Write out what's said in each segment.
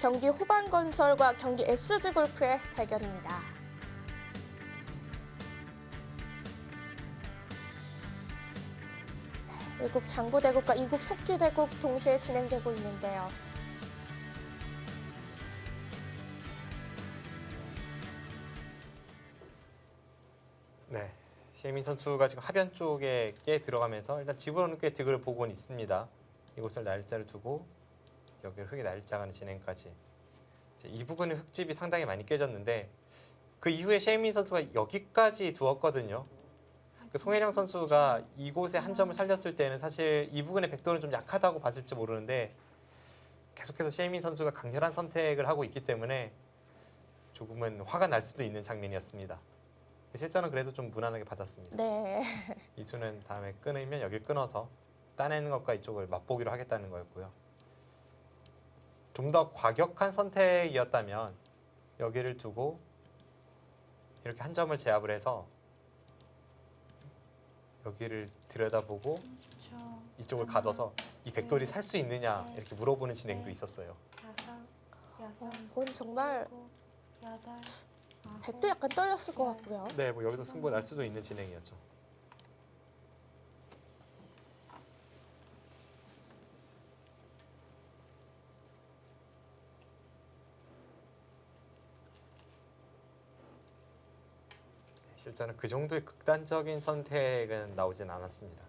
경기 호반건설과 경기 SG골프의 대결입니다. 일국 장구대국과 이국 속기대국 동시에 진행되고 있는데요. 네, 시혜민 선수가 지금 하변 쪽에 꽤 들어가면서 일단 집으로는 꽤 득을 보고는 있습니다. 이곳을 날짜를 두고 여기를 흙이 날짜가는 진행까지. 이 부근은 흙집이 상당히 많이 깨졌는데 그 이후에 시혜민 선수가 여기까지 두었거든요. 그 송혜령 선수가 이곳에 한 점을 살렸을 때는 사실 이 부분의 백도는 좀 약하다고 봤을지 모르는데 계속해서 시혜민 선수가 강렬한 선택을 하고 있기 때문에 조금은 화가 날 수도 있는 장면이었습니다. 실전은 그래도 좀 무난하게 받았습니다. 네. 이수는 다음에 끊으면 여길 끊어서 따내는 것과 이쪽을 맛보기로 하겠다는 거였고요. 좀 더 과격한 선택이었다면 여기를 두고 이렇게 한 점을 제압을 해서 여기를 들여다보고 이쪽을 가둬서 이 백돌이 살 수 있느냐 이렇게 물어보는 진행도 있었어요. 이건 정말 백도 약간 떨렸을 것 같고요. 네, 뭐 여기서 승부 날 수도 있는 진행이었죠. 실제는 그 정도의 극단적인 선택은 나오진 않았습니다.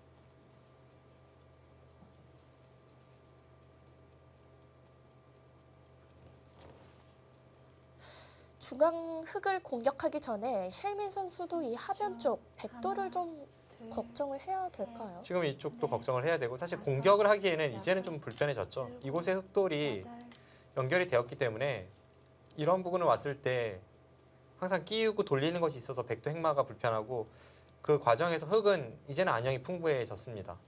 중앙 흙을 공격하기 전에 셰이민 선수도 이 하변 쪽 백도를 좀 걱정을 해야 될까요? 지금 이쪽도 걱정을 해야 되고 사실 공격을 하기에는 이제는 좀 불편해졌죠. 이곳의 흙돌이 연결이 되었기 때문에 이런 부분을 왔을 때 항상 끼우고 돌리는 것이 있어서 백도 행마가 불편하고 그 과정에서 흙은 이제는 안형이 풍부해졌습니다.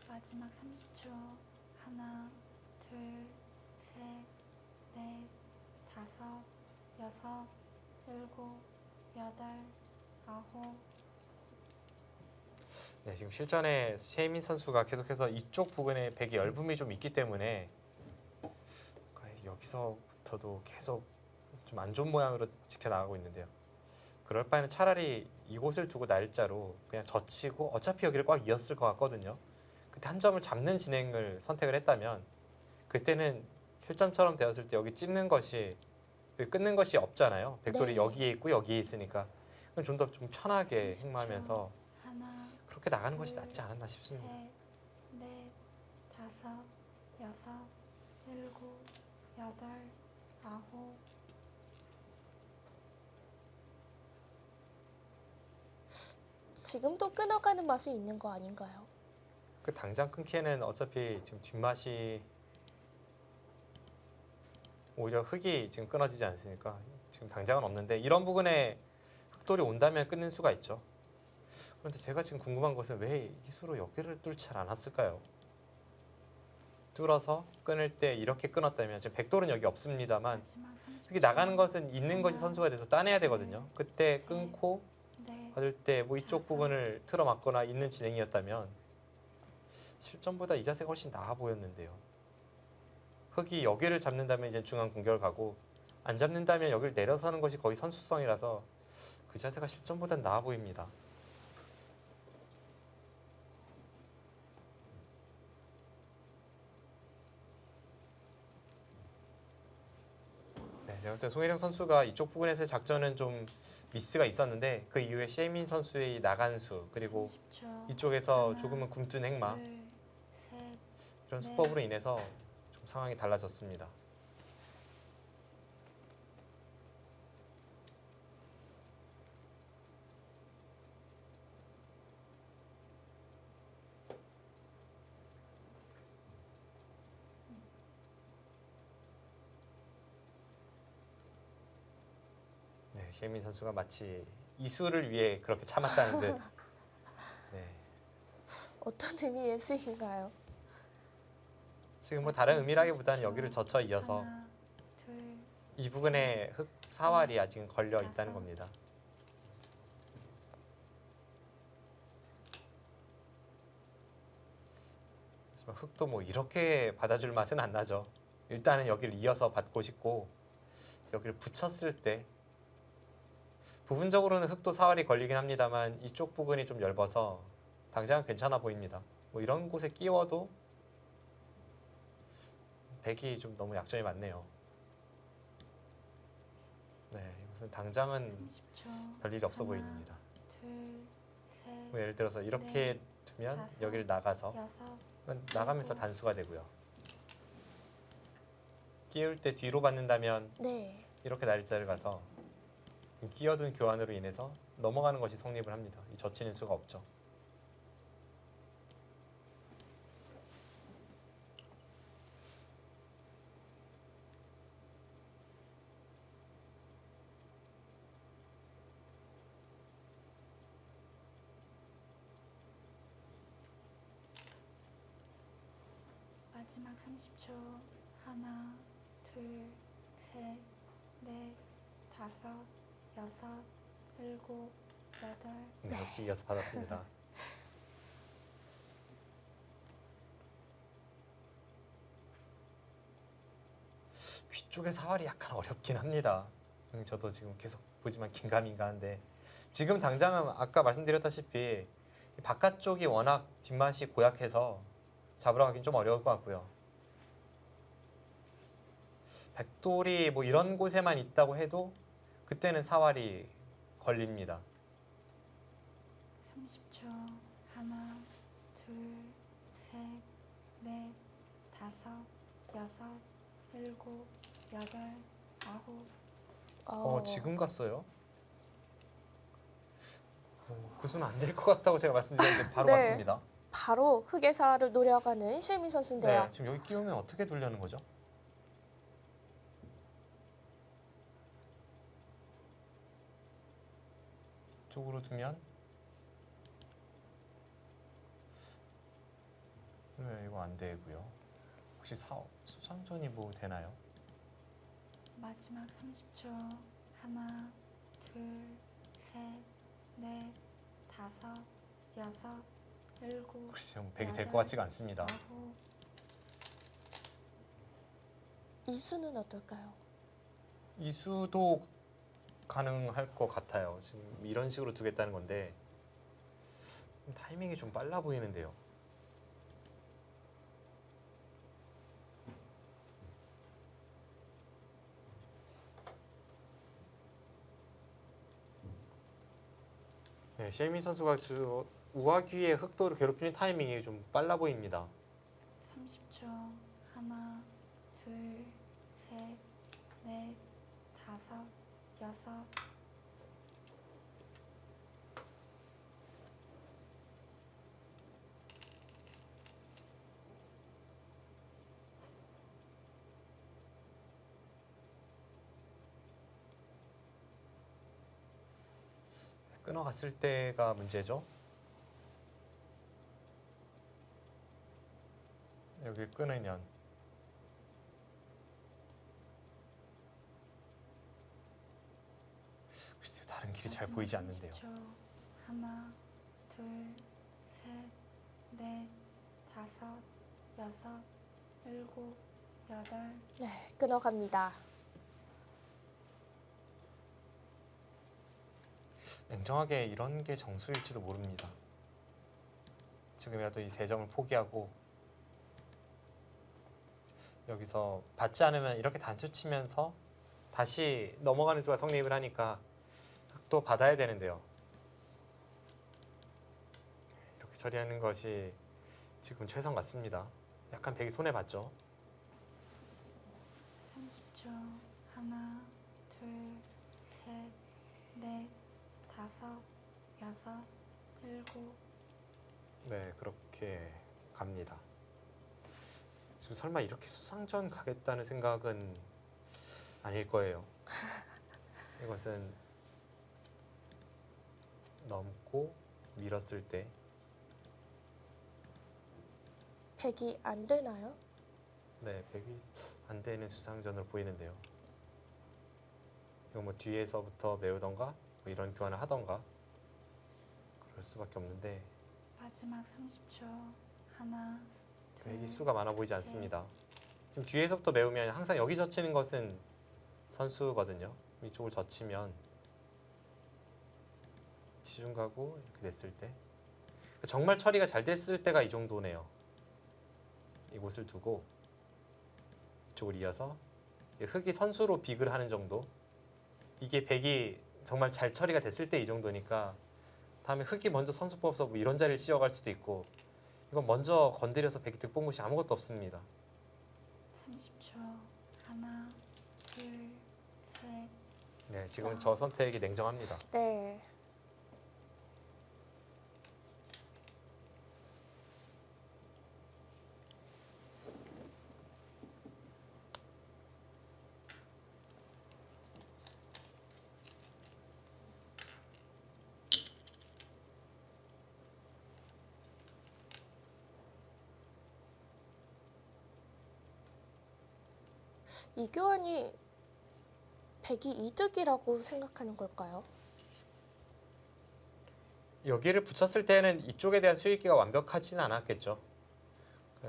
마지막 30초. 하나, 둘, 셋, 넷, 다섯, 여섯, 일곱, 여덟, 아홉. 네, 지금 실전에 셰이민 선수가 계속해서 이쪽 부근에 백이 열붐이 좀 있기 때문에 여기서부터도 계속 좀 안 좋은 모양으로 지켜나가고 있는데요. 그럴 바에는 차라리 이곳을 두고 날짜로 그냥 젖히고 어차피 여기를 꽉 이었을 것 같거든요. 그때 한 점을 잡는 진행을 선택을 했다면 그때는 실전처럼 되었을 때 여기 찝는 것이 끊는 것이 없잖아요. 백돌이 네. 여기에 있고 여기에 있으니까 그럼 좀 더 좀 편하게 행마하면서 하나, 그렇게 나가는 것이 낫지 않았나 싶습니다. 셋, 넷, 다섯, 여섯, 일곱, 여덟, 아홉. 지금도 끊어가는 맛이 있는 거 아닌가요? 그 당장 끊기에는 어차피 지금 뒷맛이 오히려 흙이 지금 끊어지지 않으니까 지금 당장은 없는데 이런 부분에 흙돌이 온다면 끊는 수가 있죠. 그런데 제가 지금 궁금한 것은 왜 이수로 여기를 뚫지 않았을까요? 뚫어서 끊을 때 이렇게 끊었다면 지금 백돌은 여기 없습니다만 마지막 30초. 여기 나가는 것은 있는 것이 선수가 돼서 따내야 되거든요. 그때 끊고 네. 받을 때 뭐 이쪽 부분을 틀어 막거나 있는 진행이었다면 실전보다 이 자세가 훨씬 나아 보였는데요. 흙이 여기를 잡는다면 이제 중앙 공격을 가고 안 잡는다면 여기를 내려서는 것이 거의 선수성이라서 그 자세가 실전보다 나아 보입니다. 네, 아무튼 송혜령 선수가 이쪽 부분에서의 작전은 좀 미스가 있었는데 그 이후에 시혜민 선수의 나간수 그리고 30초. 이쪽에서 하나, 조금은 굼뜬 행마 둘, 셋, 이런 네. 수법으로 인해서 좀 상황이 달라졌습니다. 네, 시혜민 선수가 마치 이수를 위해 그렇게 참았다는 듯. 네. 어떤 의미의 수인가요? 지금 뭐 다른 의미라기보다는 여기를 젖혀 이어서 하나, 둘, 이 부분에 흙 사활이 아직 걸려 있다는 겁니다. 하지만 흙도 뭐 이렇게 받아줄 맛은 안 나죠. 일단은 여기를 이어서 받고 싶고 여기를 붙였을 때 부분적으로는 흙도 사활이 걸리긴 합니다만 이쪽 부분이 좀 얇아서 당장은 괜찮아 보입니다. 뭐 이런 곳에 끼워도 백이 좀 너무 약점이 많네요. 네, 이것은 당장은 30초. 별일이 없어 하나, 보입니다. 둘, 셋, 뭐 예를 들어서 이렇게 두면 다섯, 여기를 나가서 여섯, 나가면서 단수가 되고요. 끼울 때 뒤로 받는다면 네. 이렇게 날짜를 가서 끼어든 교환으로 인해서 넘어가는 것이 성립을 합니다. 이 젖히는 수가 없죠. 마지막 30초. 하나, 둘, 셋, 넷, 다섯, 여섯, 일곱, 여덟. 네, 역시 이어서 받았습니다. 귀 쪽의 사활이 약간 어렵긴 합니다. 저도 지금 계속 보지만 긴가민가한데 지금 당장은 아까 말씀드렸다시피 이 바깥쪽이 워낙 뒷맛이 고약해서 잡으러 가긴 좀 어려울 것 같고요. 백돌이 뭐 이런 곳에만 있다고 해도 그때는 사활이 걸립니다. 30초. 하나, 둘, 셋, 넷, 다섯, 여섯, 일곱, 여덟, 아홉. 지금 갔어요? 그 수는 안 될 것 같다고 제가 말씀드렸는데 바로 네. 갔습니다. 바로 흑의 사활을 노려가는 셰이민 선수인데요. 네, 지금 여기 끼우면 어떻게 두려는 거죠? 쪽으로 두면 네, 이거 안 되고요. 혹시 수상전이 뭐 되나요? 마지막 30초. 하나, 둘, 셋, 넷, 다섯, 여섯, 일곱, 글쎄요, 100이 될 것 같지가 않습니다. 아홉. 이 수는 어떨까요? 이 수도 가능할 것 같아요. 지금 이런 식으로 두겠다는 건데 타이밍이 좀 빨라 보이는데요. 네, 셰이민 선수가 우아귀의 흑도를 괴롭히는 타이밍이 좀 빨라 보입니다. 30초. 하나, 둘, 셋, 넷, 다섯, 여섯. 끊어갔을 때가 문제죠. 여기 끊으면 글쎄요, 다른 길이 잘 마지막 보이지 않는데요. 30초. 하나, 둘, 셋, 넷, 다섯, 여섯, 일곱, 여덟. 네, 끊어갑니다. 냉정하게 이런 게 정수일지도 모릅니다. 지금이라도 이 세 점을 포기하고 여기서 받지 않으면 이렇게 단수 치면서 다시 넘어가는 수가 성립을 하니까 흑도 받아야 되는데요. 이렇게 처리하는 것이 지금 최선 같습니다. 약간 백이 손해 봤죠. 30초. 하나, 둘, 셋, 넷, 다섯, 여섯, 일곱. 네, 그렇게 갑니다. 지금 설마 이렇게 수상전 가겠다는 생각은 아닐 거예요. 이것은 넘고 밀었을 때 백이 안 되나요? 네, 백이 안 되는 수상전으로 보이는데요. 이거 뭐 뒤에서부터 메우던가 뭐 이런 교환을 하던가 그럴 수밖에 없는데 마지막 30초. 하나, 백이 둘, 수가 많아 보이지 않습니다. 지금 뒤에서부터 메우면 항상 여기 젖히는 것은 선수거든요. 이쪽을 젖히면 지중 가고 이렇게 됐을 때 정말 처리가 잘 됐을 때가 이 정도네요. 이곳을 두고 이쪽을 이어서 흑이 선수로 빅을 하는 정도. 이게 백이 정말 잘 처리가 됐을 때 이 정도니까 다음에 흑이 먼저 선수 뽑아서 뭐 이런 자리를 씌워갈 수도 있고 이건 먼저 건드려서 백이 득본 곳이 아무것도 없습니다. 30초. 하나, 둘, 셋. 네, 지금 저 선택이 냉정합니다. 네. 이 교환이 백이 이득이라고 생각하는 걸까요? 여기를 붙였을 때는 이쪽에 대한 수익기가 완벽하지는 않았겠죠.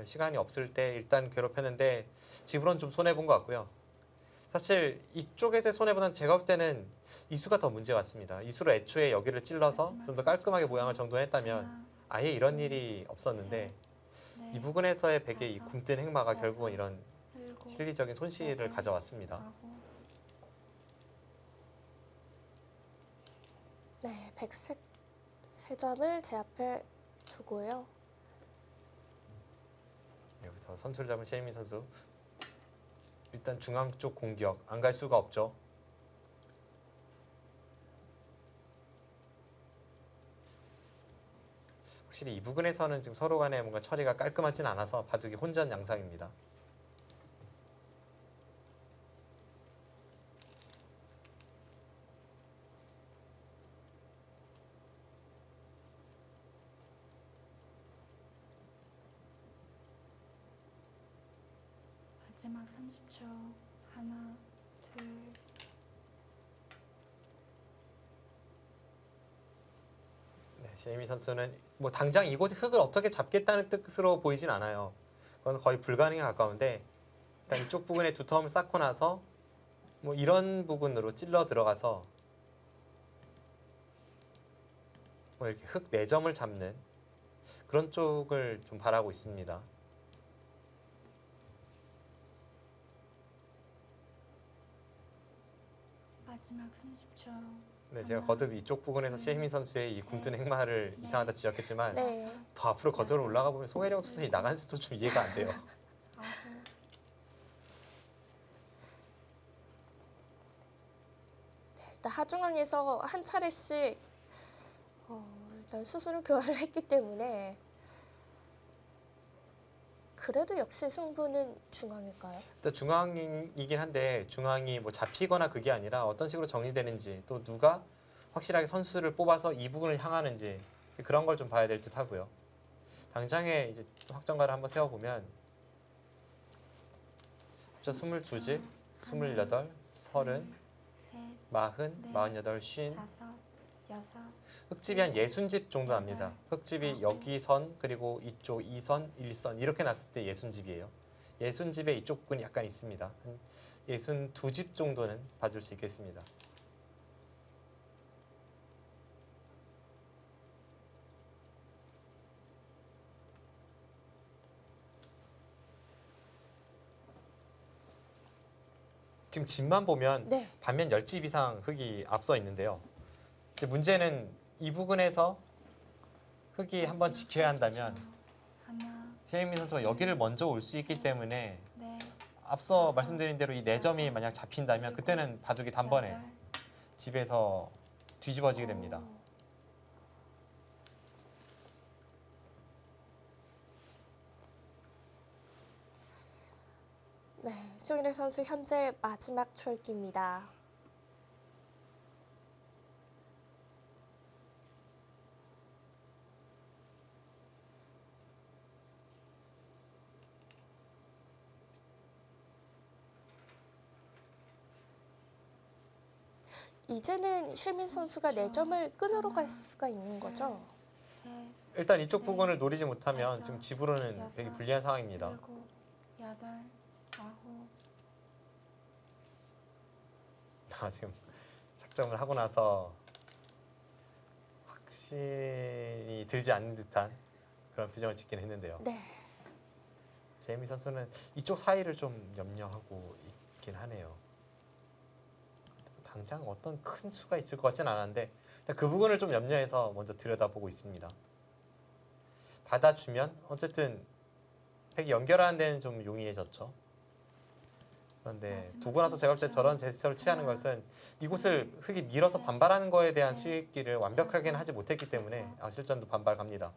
시간이 없을 때 일단 괴롭혔는데 지브론 좀 손해본 것 같고요. 사실 이쪽에서의 손해보다는 제가 볼 때는 이수가 더 문제 같습니다. 이수로 애초에 여기를 찔러서 좀 더 깔끔하게 모양을 정돈했다면 하나, 아예 이런 일이 없었는데 넷, 이 부분에서의 백의 이 굼뜬 행마가 결국은 이런 일곱, 실리적인 손실을 가져왔습니다. 아홉. 네, 백색 세 점을 제 앞에 두고요. 여기서 선수를 잡은 셰이민 선수 일단 중앙 쪽 공격 안 갈 수가 없죠. 확실히 이 부분에서는 지금 서로 간에 뭔가 처리가 깔끔하진 않아서 바둑이 혼전 양상입니다. 마지막 30초. 하나, 둘, 네, 셰이미 선수는 뭐 당장 이곳에 흙을 어떻게 잡겠다는 뜻으로 보이진 않아요. 그건 거의 불가능에 가까운데 일단 이쪽 부분에 두터움을 쌓고 나서 뭐 이런 부분으로 찔러 들어가서 뭐 이렇게 흙 4점을 잡는 그런 쪽을 좀 바라고 있습니다. 마지막 30초. 네, 제가 거듭 이쪽 부분에서 셰이민 선수의 이 굼뜬 행마를 이상하다 지적했지만 네. 더 앞으로 거절을 올라가 보면 송혜령 선수의 나간 수도 좀 이해가 안 돼요. 아홉. 일단 하중앙에서 한 차례씩 일단 수수료 교환을 했기 때문에 그래도 역시 승부는 중앙일까요? 일단 중앙이긴 한데 중앙이 뭐 잡히거나 그게 아니라 어떤 식으로 정리되는지 또 누가 확실하게 선수를 뽑아서 이 부분을 향하는지 그런 걸 좀 봐야 될 듯 하고요. 당장에 이제 확정가를 한번 세워보면 22집, 28, 30, 셋, 40, 48, 50 다섯, 여섯. 흙집이 한 60집 정도 납니다. 흙집이 여기 선 그리고 이쪽 2선, 1선 이렇게 놨을 때 60집이에요. 60집에 이쪽 부분이 약간 있습니다. 한 62집 정도는 봐줄 수 있겠습니다. 지금 집만 보면 네. 반면 10집 이상 흙이 앞서 있는데요. 이제 문제는 이 부분에서 흙이 한번 지켜야 한다면 하나, 셰이민 선수가 여기를 먼저 올 수 있기 때문에 넷, 앞서 말씀드린 대로 이 4점이 만약 잡힌다면 그때는 바둑이 단번에 여덟. 집에서 뒤집어지게 됩니다. 네, 송인혜 선수 현재 마지막 출기입니다. 이제는 셰민 선수가 4점을 끈으로 갈 수가 있는 거죠. 셋, 일단 이쪽 부분을 노리지 못하면 지금 집으로는 되게 불리한 상황입니다. 일곱, 여덟, 아홉. 지금 작정을 하고 나서 확신이 들지 않는 듯한 그런 표정을 짓긴 했는데요. 네. 제이미 선수는 이쪽 사이를 좀 염려하고 있긴 하네요. 당장 어떤 큰 수가 있을 것 같진 않았는데 일단 그 부분을 좀 염려해서 먼저 들여다보고 있습니다. 받아주면 어쨌든 백이 연결하는 데는 좀 용이해졌죠. 그런데 두고 나서 제가 볼 때 저런 제스처를 취하는 것은 이곳을 흙이 밀어서 반발하는 거에 대한 수익기를 완벽하게는 하지 못했기 때문에 실전도 반발 갑니다.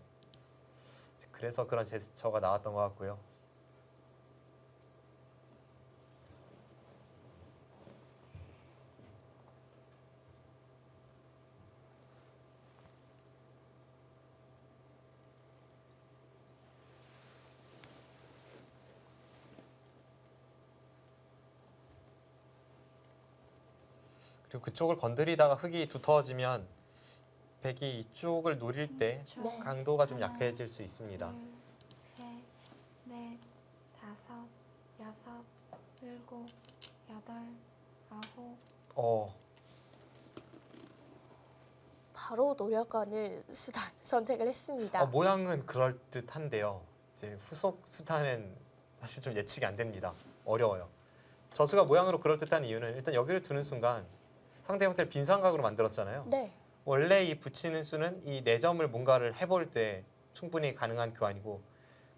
그래서 그런 제스처가 나왔던 것 같고요. 그리고 그쪽을 건드리다가 흙이 두터워지면 백이 이쪽을 노릴 때 네. 강도가 좀 약해질 수 있습니다. 둘, 셋, 넷, 다섯, 여섯, 일곱, 여덟, 아홉. 바로 노려가는 수단 선택을 했습니다. 모양은 그럴 듯한데요. 이제 후속 수단은 사실 좀 예측이 안 됩니다. 어려워요. 저수가 모양으로 그럴 듯한 이유는 일단 여기를 두는 순간 상대 형태를 빈삼각으로 만들었잖아요. 네. 원래 이 붙이는 수는 이 4점을 뭔가를 해볼 때 충분히 가능한 교환이고,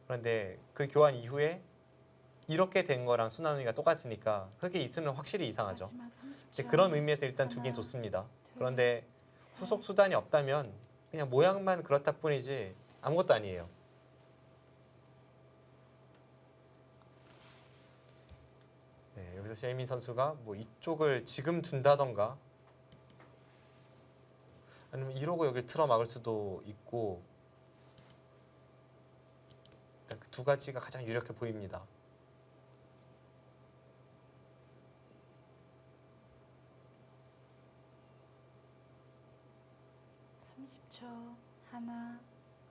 그런데 그 교환 이후에 이렇게 된 거랑 수나누기가 똑같으니까 흙의 이 수는 확실히 이상하죠. 마지막 이제 30초. 그런 의미에서 일단 두긴 하나, 좋습니다. 둘, 그런데 후속 수단이 없다면 그냥 모양만 그렇다 뿐이지 아무것도 아니에요. 네, 여기서 셰이민 선수가 뭐 이쪽을 지금 둔다던가 아니면 이러고 여기를 틀어 막을 수도 있고, 일단 그 두 가지가 가장 유력해 보입니다. 초 하나,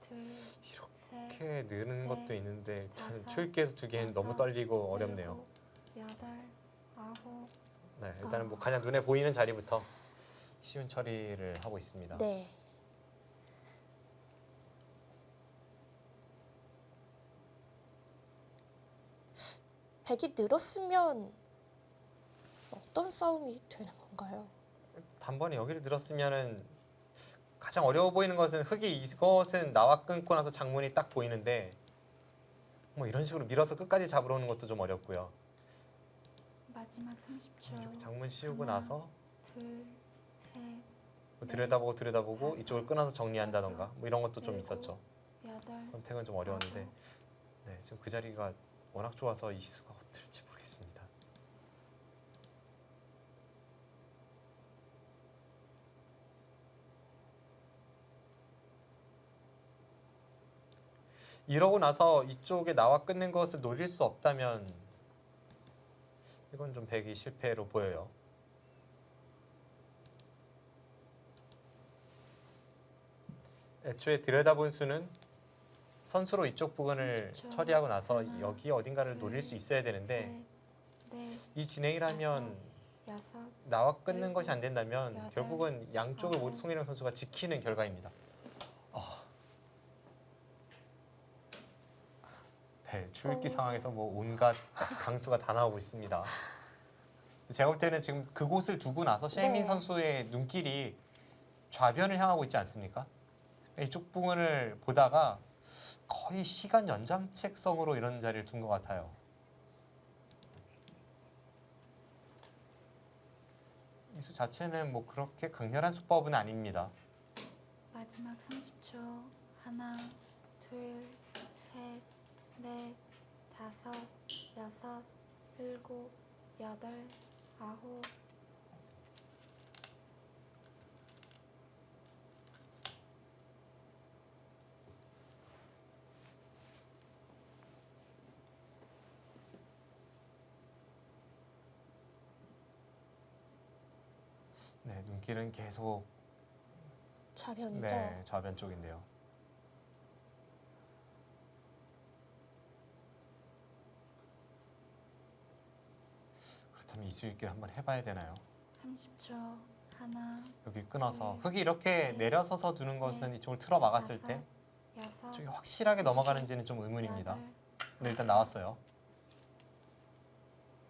둘, 셋, 이렇게 느는 것도 네, 있는데 일단 다섯, 초읽기에서 두기엔 너무 여섯, 떨리고 어렵네요. 일곱, 여덟, 아홉. 네, 일단은 뭐 가장 눈에 보이는 자리부터 쉬운 처리를 하고 있습니다. 네. 백이 늘었으면 어떤 싸움이 되는 건가요? 단번에 여기를 들었으면은 가장 어려워 보이는 것은 흙이 이것은 나와 끊고 나서 장문이 딱 보이는데 뭐 이런 식으로 밀어서 끝까지 잡으러 오는 것도 좀 어렵고요. 마지막 30초. 이렇게 장문 씌우고 하나, 나서 둘, 셋, 뭐 들여다보고 이쪽을 끊어서 정리한다던가 뭐 이런 것도 좀 있었죠. 여덟, 선택은 좀 어려웠는데 네, 지금 그 자리가 워낙 좋아서 이 수가 어떨지 모르겠습니다. 이러고 나서 이쪽에 나와 끊는 것을 노릴 수 없다면 이건 좀 백이 실패로 보여요. 애초에 들여다본 수는 선수로 이쪽 부분을 30초. 처리하고 나서 하나, 여기 어딘가를 둘, 노릴 수 있어야 되는데 셋, 넷, 이 진행이라면 여섯, 나와 끊는 것이 안 된다면 여덟, 결국은 양쪽을 모두 아홉. 송일영 선수가 지키는 결과입니다. 네, 초읽기 상황에서 뭐 온갖 강수가 다 나오고 있습니다. 제가 볼 때는 지금 그곳을 두고 나서 셰이민 네. 선수의 눈길이 좌변을 향하고 있지 않습니까? 이쪽 부분을 보다가 거의 시간 연장책성으로 이런 자리를 둔 것 같아요. 이 수 자체는 뭐 그렇게 강렬한 수법은 아닙니다. 마지막 30초. 하나, 둘, 셋, 넷, 다섯, 여섯, 일곱, 여덟, 아홉. 네, 눈길은 계속 좌변이죠. 네, 좌변 쪽인데요. 그렇다면 이수익기를 한번 해봐야 되나요? 30초. 하나, 여기 끊어서 둘, 흙이 이렇게 셋, 내려서서 두는 것은 넷, 이쪽을 틀어 막았을 다섯, 때 여섯, 이쪽이 확실하게 넘어가는지는 좀 의문입니다. 여덟, 근데 일단 나왔어요.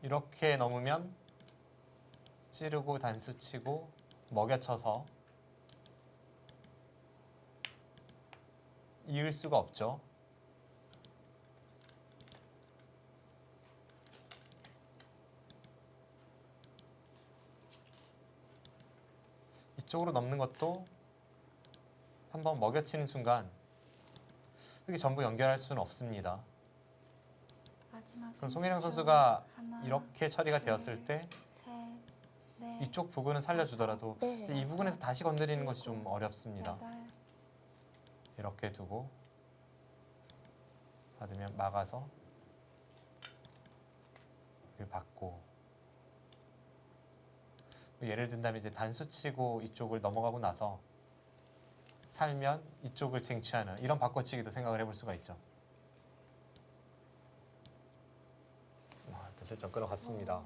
이렇게 넘으면 찌르고 단수 치고 먹여쳐서 이을 수가 없죠. 이쪽으로 넘는 것도 한번 먹여치는 순간 흙이 전부 연결할 수는 없습니다. 마지막 그럼 송혜령 30초. 선수가 하나, 이렇게 처리가 둘, 되었을 때 셋, 넷, 이쪽 부분은 살려주더라도 네. 이제 이 부분에서 다시 건드리는 것이 좀 어렵습니다. 여덟, 이렇게 두고 받으면 막아서 여기 받고 예를 든다면 이제 단수 치고 이쪽을 넘어가고 나서 살면 이쪽을 쟁취하는 이런 바꿔치기도 생각을 해볼 수가 있죠. 일단 실점 끌어갔습니다.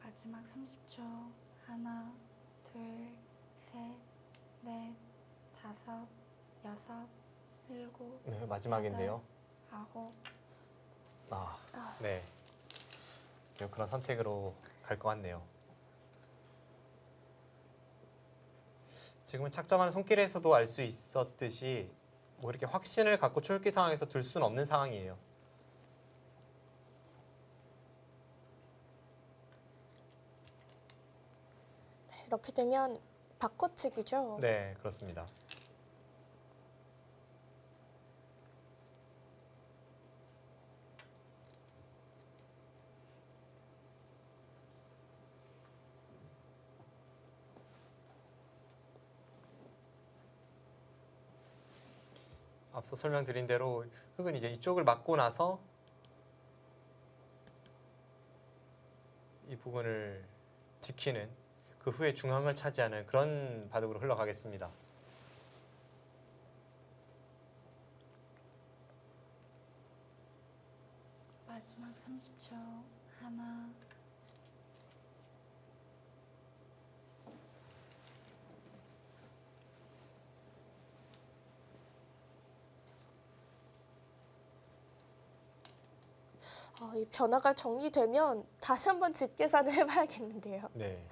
마지막 30초. 하나, 둘, 셋, 넷, 다섯, 여섯, 일곱, 네, 마지막인데요. 아홉. 아, 아. 네. 그런 선택으로 갈 것 같네요. 지금은 착점하는 손길에서도 알 수 있었듯이 뭐 이렇게 확신을 갖고 초읽기 상황에서 둘 수는 없는 상황이에요. 이렇게 되면 바꿔치기죠. 네, 그렇습니다. 앞서 설명드린 대로 흙은 이제 이쪽을 막고 나서 이 부분을 지키는 그 후에 중앙을 차지하는 그런 바둑으로 흘러가겠습니다. 마지막 30초. 하나, 이 변화가 정리되면 다시 한번 집 계산을 해봐야겠는데요. 네.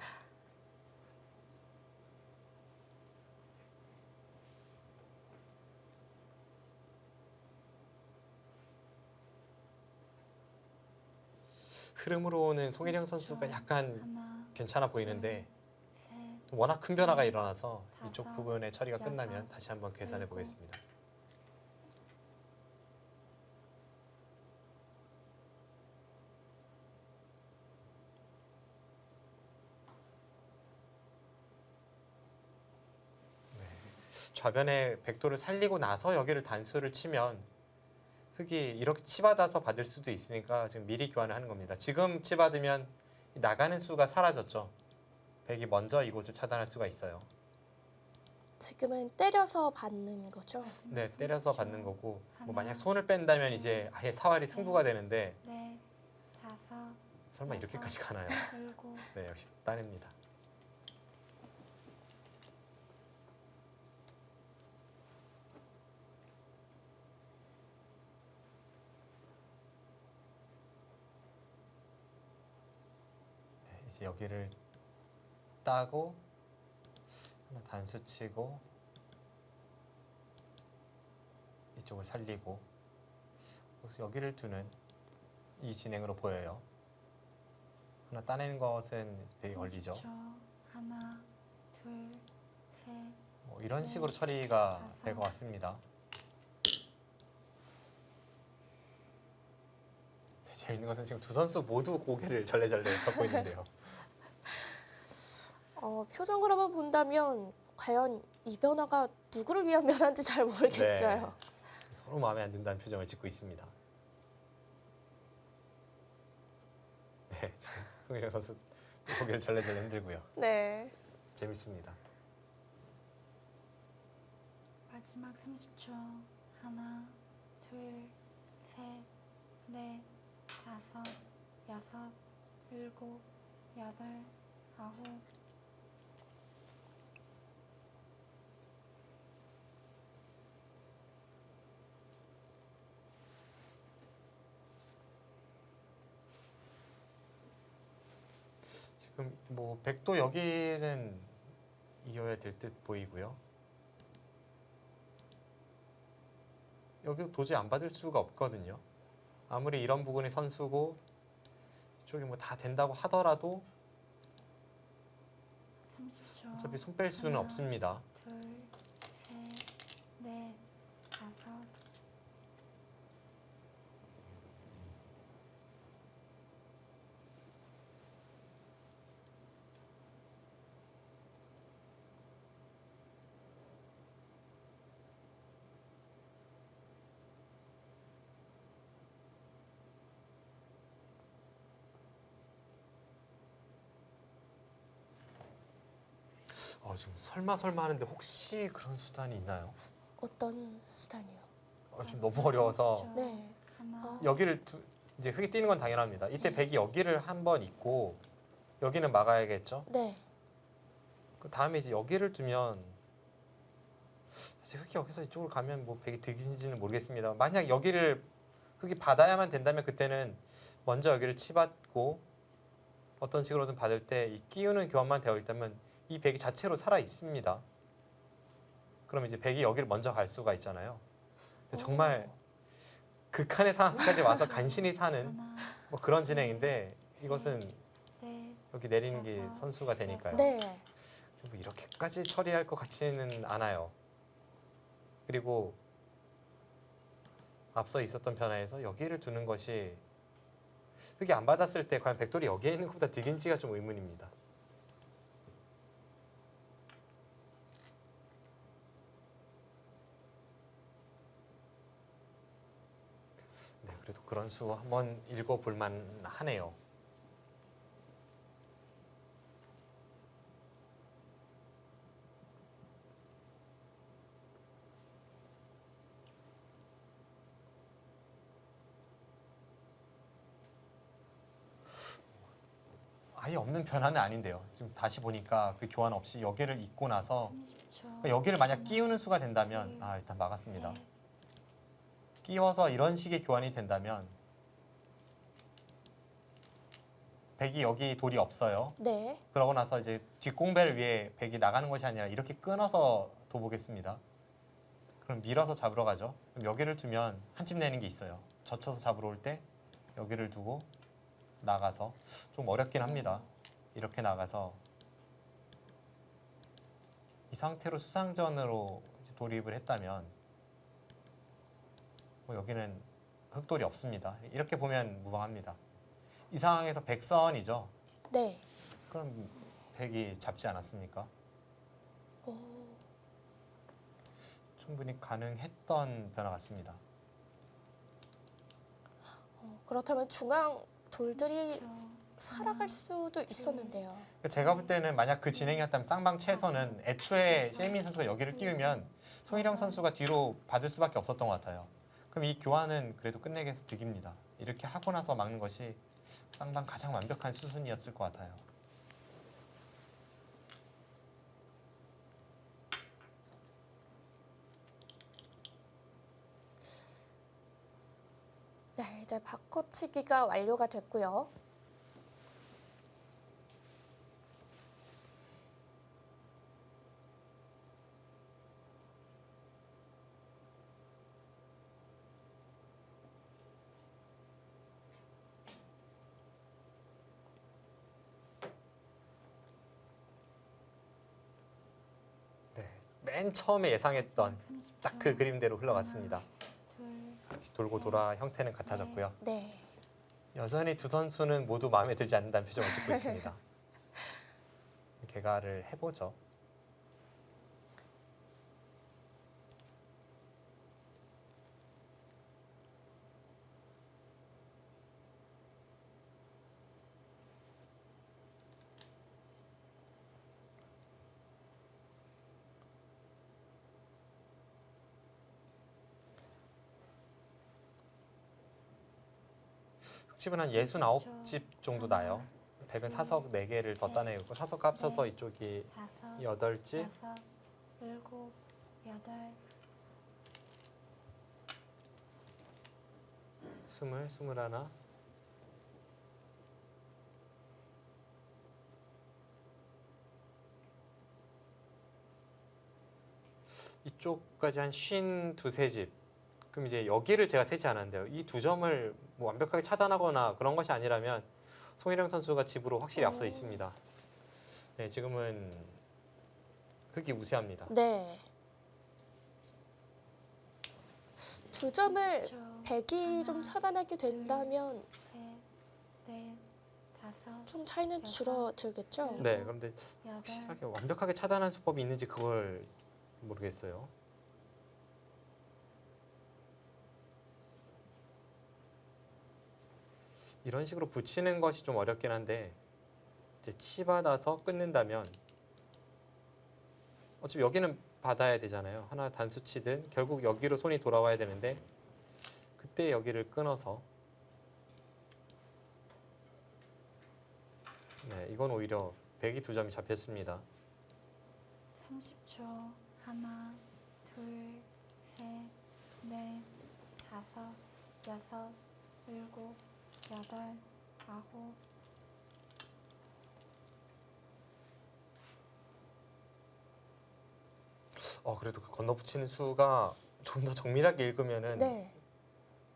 흐름으로는 송혜령 선수가 약간 하나, 괜찮아 보이는데 셋, 워낙 큰 변화가 일어나서 이쪽 다섯, 부분의 처리가 여섯, 끝나면 다시 한번 계산해 일곱. 보겠습니다. 네. 좌변의 백도를 살리고 나서 여기를 단수를 치면 흙이 이렇게 치받아서 받을 수도 있으니까 지금 미리 교환을 하는 겁니다. 지금 치받으면 나가는 수가 사라졌죠. 백이 먼저 이곳을 차단할 수가 있어요. 지금은 때려서 받는 거죠. 네, 때려서 받는 거고 뭐 만약 하나, 손을 뺀다면 이제 아예 사활이 승부가 되는데 넷, 다섯, 설마 이렇게까지 가나요? 일곱. 네, 역시 따냅니다. 네, 이제 여기를 따고 하나 단수 치고 이쪽을 살리고 그래서 여기를 두는 이 진행으로 보여요. 하나 따내는 것은 되게 걸리죠. 30초. 하나, 둘, 셋, 뭐 이런 네, 식으로 처리가 다섯. 될 것 같습니다. 네, 재밌는 것은 지금 두 선수 모두 고개를 절레절레 젓고 있는데요. 표정으로만 본다면 과연 이 변화가 누구를 위한 변화인지 잘 모르겠어요. 네. 서로 마음에 안 든다는 표정을 짓고 있습니다. 네, 지금 송일영 선수 고개를 절레절레 흔들고요. 네. 재밌습니다. 마지막 30초. 하나, 둘, 셋, 넷, 다섯, 여섯, 일곱, 여덟, 아홉. 지금 뭐 백도 여기는 이어야 될 듯 보이고요. 여기도 도저히 안 받을 수가 없거든요. 아무리 이런 부분이 선수고 이쪽이 뭐 다 된다고 하더라도 30초. 어차피 손 뺄 수는 하나, 없습니다. 둘, 셋, 넷, 다섯. 지금 설마 하는데 혹시 그런 수단이 있나요? 어떤 수단이요? 좀 너무 어려워서 30초. 네. 하나, 여기를 이제 흙이 뛰는 건 당연합니다. 이때 네. 백이 여기를 한번 있고 여기는 막아야겠죠. 네. 그 다음에 이제 여기를 두면 사실 흙이 여기서 이쪽으로 가면 뭐 백이 득인지는 모르겠습니다. 만약 여기를 흙이 받아야만 된다면 그때는 먼저 여기를 치받고 어떤 식으로든 받을 때 이 끼우는 교환만 되어 있다면 이 백이 자체로 살아 있습니다. 그럼 이제 백이 여기를 먼저 갈 수가 있잖아요. 근데 정말 극한의 상황까지 와서 간신히 사는 하나, 뭐 그런 진행인데 이것은 넷, 여기 내리는 게 선수가 되니까요. 네. 뭐 이렇게까지 처리할 것 같지는 않아요. 그리고 앞서 있었던 변화에서 여기를 두는 것이 흙이 안 받았을 때 과연 백돌이 여기에 있는 것보다 득인지가 좀 의문입니다. 네, 그래도 그런 수 한번 읽어볼 만하네요. 아예 없는 변화는 아닌데요. 지금 다시 보니까 그 교환 없이 여기를 잇고 나서 30초. 그러니까 여기를 만약 끼우는 수가 된다면 일단 막았습니다. 셋, 끼워서 이런 식의 교환이 된다면 백이 여기 돌이 없어요. 네. 그러고 나서 이제 뒷공배를 위해 백이 나가는 것이 아니라 이렇게 끊어서 둬보겠습니다. 그럼 밀어서 잡으러 가죠. 그럼 여기를 두면 한 집 내는 게 있어요. 젖혀서 잡으러 올 때 여기를 두고 나가서 좀 어렵긴 합니다. 이렇게 나가서 이 상태로 수상전으로 이제 돌입을 했다면 뭐 여기는 흑돌이 없습니다. 이렇게 보면 무방합니다. 이 상황에서 백선이죠. 네. 그럼 백이 잡지 않았습니까? 오. 충분히 가능했던 변화 같습니다. 그렇다면 중앙 돌들이 30초. 살아갈 수도 있었는데요. 그러니까 제가 볼 때는 만약 그 진행이었다면 쌍방 최선은 애초에 셰이민 선수가 여기를 끼우면 송일영 선수가 뒤로 받을 수밖에 없었던 것 같아요. 그럼 이 교환은 그래도 끝내기 위해서 득입니다. 이렇게 하고 나서 막는 것이 쌍방 가장 완벽한 수순이었을 것 같아요. 네, 이제 바꿔치기가 완료가 됐고요. 네, 맨 처음에 예상했던 딱 그 그림대로 흘러갔습니다. 둘, 다시 돌고 돌아 형태는 같아졌고요. 네. 여전히 두 선수는 모두 마음에 들지 않는다는 표정을 짓고 있습니다. 개가를 해보죠. 숫집은 한 69집 정도 나요. 100은 사석 4개를 더 따내고 사석 합쳐서 이쪽이 8집, 6, 7, 8, 20, 21. 이쪽까지 한 52집. 그럼 이제 여기를 제가 세지 않았는데요. 이 두 점을 뭐 완벽하게 차단하거나 그런 것이 아니라면 송일영 선수가 집으로 확실히 앞서 있습니다. 네, 지금은 흑이 우세합니다. 네. 두 점을 10초, 백이 좀 차단하게 된다면 셋, 넷, 다섯, 좀 차이는 줄어들겠죠? 네, 그런데 여덟, 확실하게 완벽하게 차단한 수법이 있는지 그걸 모르겠어요. 이런 식으로 붙이는 것이 좀 어렵긴 한데 이제 치받아서 끊는다면 어차피 여기는 받아야 되잖아요. 하나 단수 치든 결국 여기로 손이 돌아와야 되는데 그때 여기를 끊어서 네, 이건 오히려 백이 두 점이 잡혔습니다. 30초. 하나, 둘, 셋, 넷, 다섯, 여섯, 일곱, 여덟, 아홉. 그래도 그 건너붙이는 수가 좀 더 정밀하게 읽으면은 네.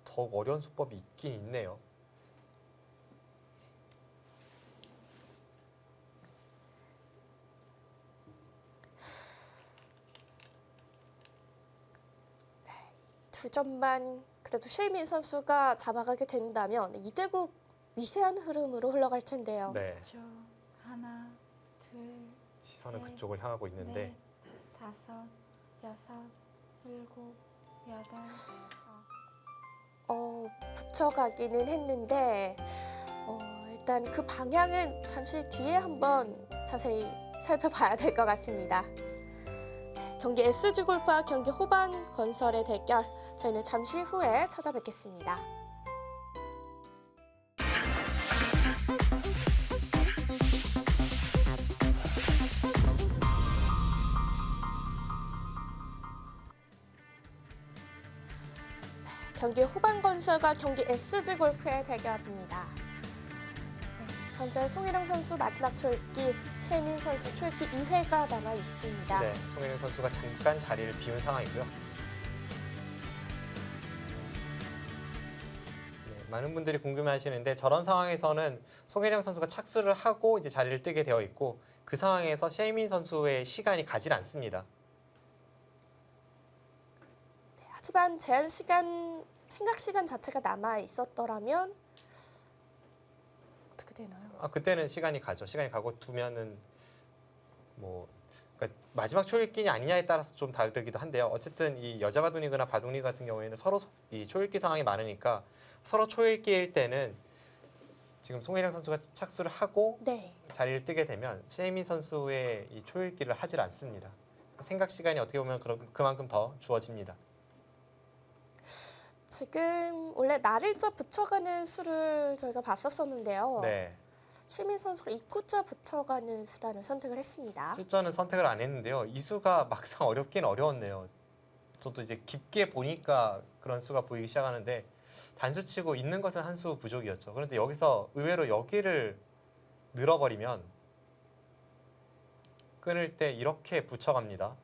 더 어려운 수법이 있긴 있네요. 두 점만 그래도 셰이민 선수가 잡아가게 된다면 이대국 미세한 흐름으로 흘러갈 텐데요. 네, 10초. 하나, 둘, 시선은 네. 그쪽을 향하고 있는데 넷, 다섯, 여섯, 일곱, 여덟, 붙여가기는 했는데 일단 그 방향은 잠시 뒤에 한번 자세히 살펴봐야 될 것 같습니다. 경기 SG 골프와 경기 호반 건설의 대결 저희는 잠시 후에 찾아뵙겠습니다. 경기 호반 건설과 경기 SG 골프의 대결입니다. 네, 현재 송일영 선수 마지막 출기, 셰이민 선수 출기 2회가 남아 있습니다. 네, 송혜령 선수가 잠깐 자리를 비운 상황이고요. 네, 많은 분들이 궁금해하시는데 저런 상황에서는 송혜령 선수가 착수를 하고 이제 자리를 뜨게 되어 있고 그 상황에서 셰이민 선수의 시간이 가질 않습니다. 하지만 제한 시간, 생각 시간 자체가 남아 있었더라면 어떻게 되나요? 그때는 시간이 가죠. 시간이 가고 두면은 뭐 그러니까 마지막 초읽기냐 아니냐에 따라서 좀 다르기도 한데요. 어쨌든 이 여자 바둑리그나 바둑리그 같은 경우에는 서로 이 초읽기 상황이 많으니까 서로 초읽기일 때는 지금 송혜령 선수가 착수를 하고 네. 자리를 뜨게 되면 셰이민 선수의 이 초읽기를 하질 않습니다. 생각 시간이 어떻게 보면 그만큼 더 주어집니다. 지금 원래 날일자 붙여가는 수를 저희가 봤었었는데요. 네, 셰이민 선수가 입구자 붙여가는 수단을 선택을 했습니다. 실전은 선택을 안 했는데요. 이 수가 막상 어렵긴 어려웠네요. 저도 이제 깊게 보니까 그런 수가 보이기 시작하는데 단수치고 있는 것은 한 수 부족이었죠. 그런데 여기서 의외로 여기를 늘어버리면 끊을 때 이렇게 붙여갑니다.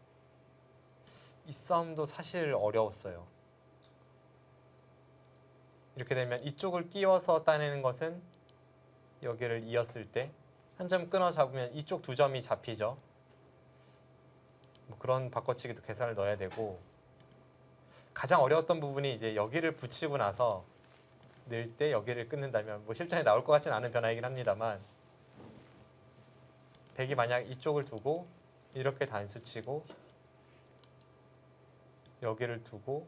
이 싸움도 사실 어려웠어요. 이렇게 되면 이쪽을 끼워서 따내는 것은 여기를 이었을 때 한 점 끊어 잡으면 이쪽 두 점이 잡히죠. 뭐 그런 바꿔치기도 계산을 넣어야 되고 가장 어려웠던 부분이 이제 여기를 붙이고 나서 늘 때 여기를 끊는다면 뭐 실전에 나올 것 같지는 않은 변화이긴 합니다만 백이 만약 이쪽을 두고 이렇게 단수치고 여기를 두고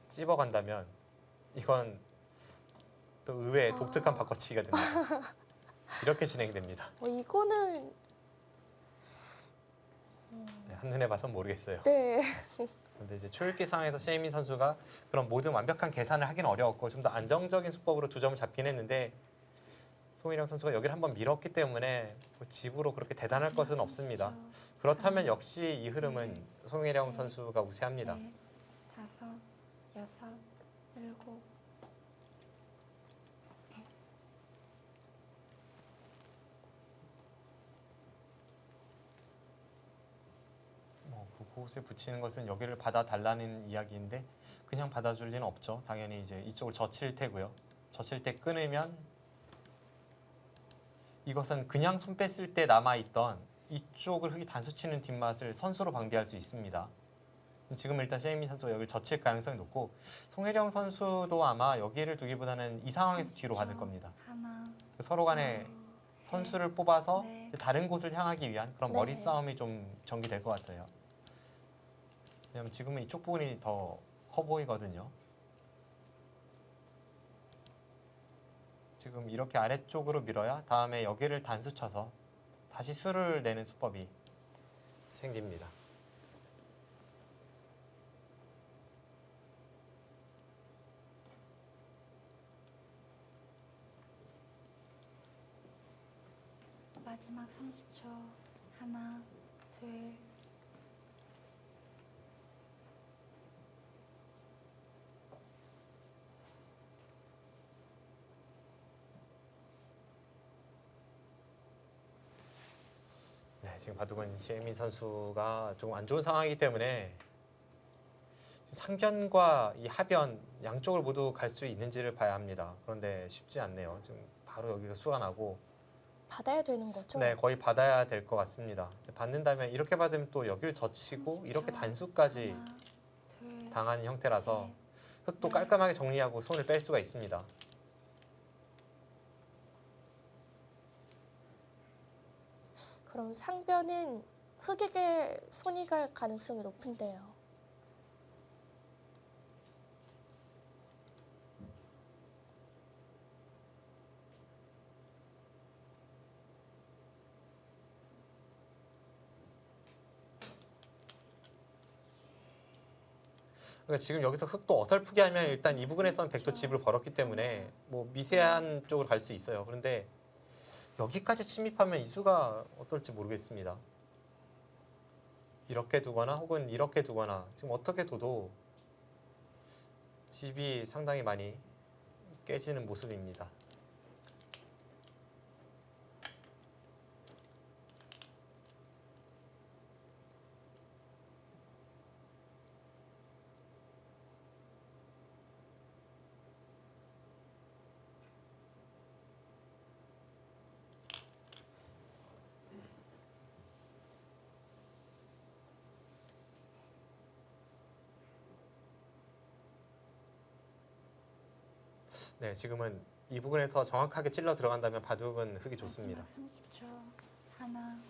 찝어간다면 이건 또 의외의 독특한 바꿔치기가 됩니다. 이렇게 진행됩니다. 이거는 네, 한눈에 봐선 모르겠어요. 네. 근데 이제 초읽기 상황에서 최혜민 선수가 그런 모든 완벽한 계산을 하긴 어려웠고 좀 더 안정적인 수법으로 두 점을 잡긴 했는데 송혜령 선수가 여기를 한번 밀었기 때문에 뭐 집으로 그렇게 대단할 것은 없습니다. 그렇다면 역시 이 흐름은 송혜령 선수가 우세합니다. 넷, 다섯, 여섯, 일곱. 그곳에 붙이는 것은 여기를 받아달라는 이야기인데 그냥 받아줄 리는 없죠. 당연히 이제 이쪽을 젖힐 테고요. 젖힐 때 끊으면 이것은 그냥 손 뺐을 때 남아있던 이쪽을 흙이 단수 치는 뒷맛을 선수로 방비할 수 있습니다. 지금 일단 최혜민 선수가 여기를 젖힐 가능성이 높고 송혜령 선수도 아마 여기를 두기보다는 이 상황에서 뒤로 받을 겁니다. 하나, 서로 간에 선수를 뽑아서 네. 이제 다른 곳을 향하기 위한 그런 네. 머리 싸움이 좀 전개될 것 같아요. 왜냐면 지금은 이쪽 부분이 더 커 보이거든요. 지금 이렇게 아래쪽으로 밀어야 다음에 여기를 단수 쳐서 다시 수를 내는 수법이 생깁니다. 마지막 30초. 하나, 둘, 네, 지금 바둑은 최혜민 선수가 조금 안 좋은 상황이기 때문에 상변과 이 하변 양쪽을 모두 갈 수 있는지를 봐야 합니다. 그런데 쉽지 않네요. 지금 바로 여기가 수가 나고 받아야 되는 거죠? 네, 거의 받아야 될 것 같습니다. 이제 받는다면 이렇게 받으면 또 여기를 젖히고 이렇게 단수까지 하나, 둘, 당하는 형태라서 셋. 흙도 네. 깔끔하게 정리하고 손을 뺄 수가 있습니다. 그럼 상변은 흑에게 손이 갈 가능성이 높은데요. 그러니까 지금 여기서 흙도 어설프게 하면 일단 이 부분에서는 백도 집을 벌었기 때문에 뭐 미세한 쪽으로 갈 수 있어요. 그런데 여기까지 침입하면 이수가 어떨지 모르겠습니다. 이렇게 두거나 혹은 이렇게 두거나 지금 어떻게 둬도 집이 상당히 많이 깨지는 모습입니다. 네, 지금은 이 부분에서 정확하게 찔러 들어간다면 바둑은 흙이 좋습니다. 마지막 30초. 하나,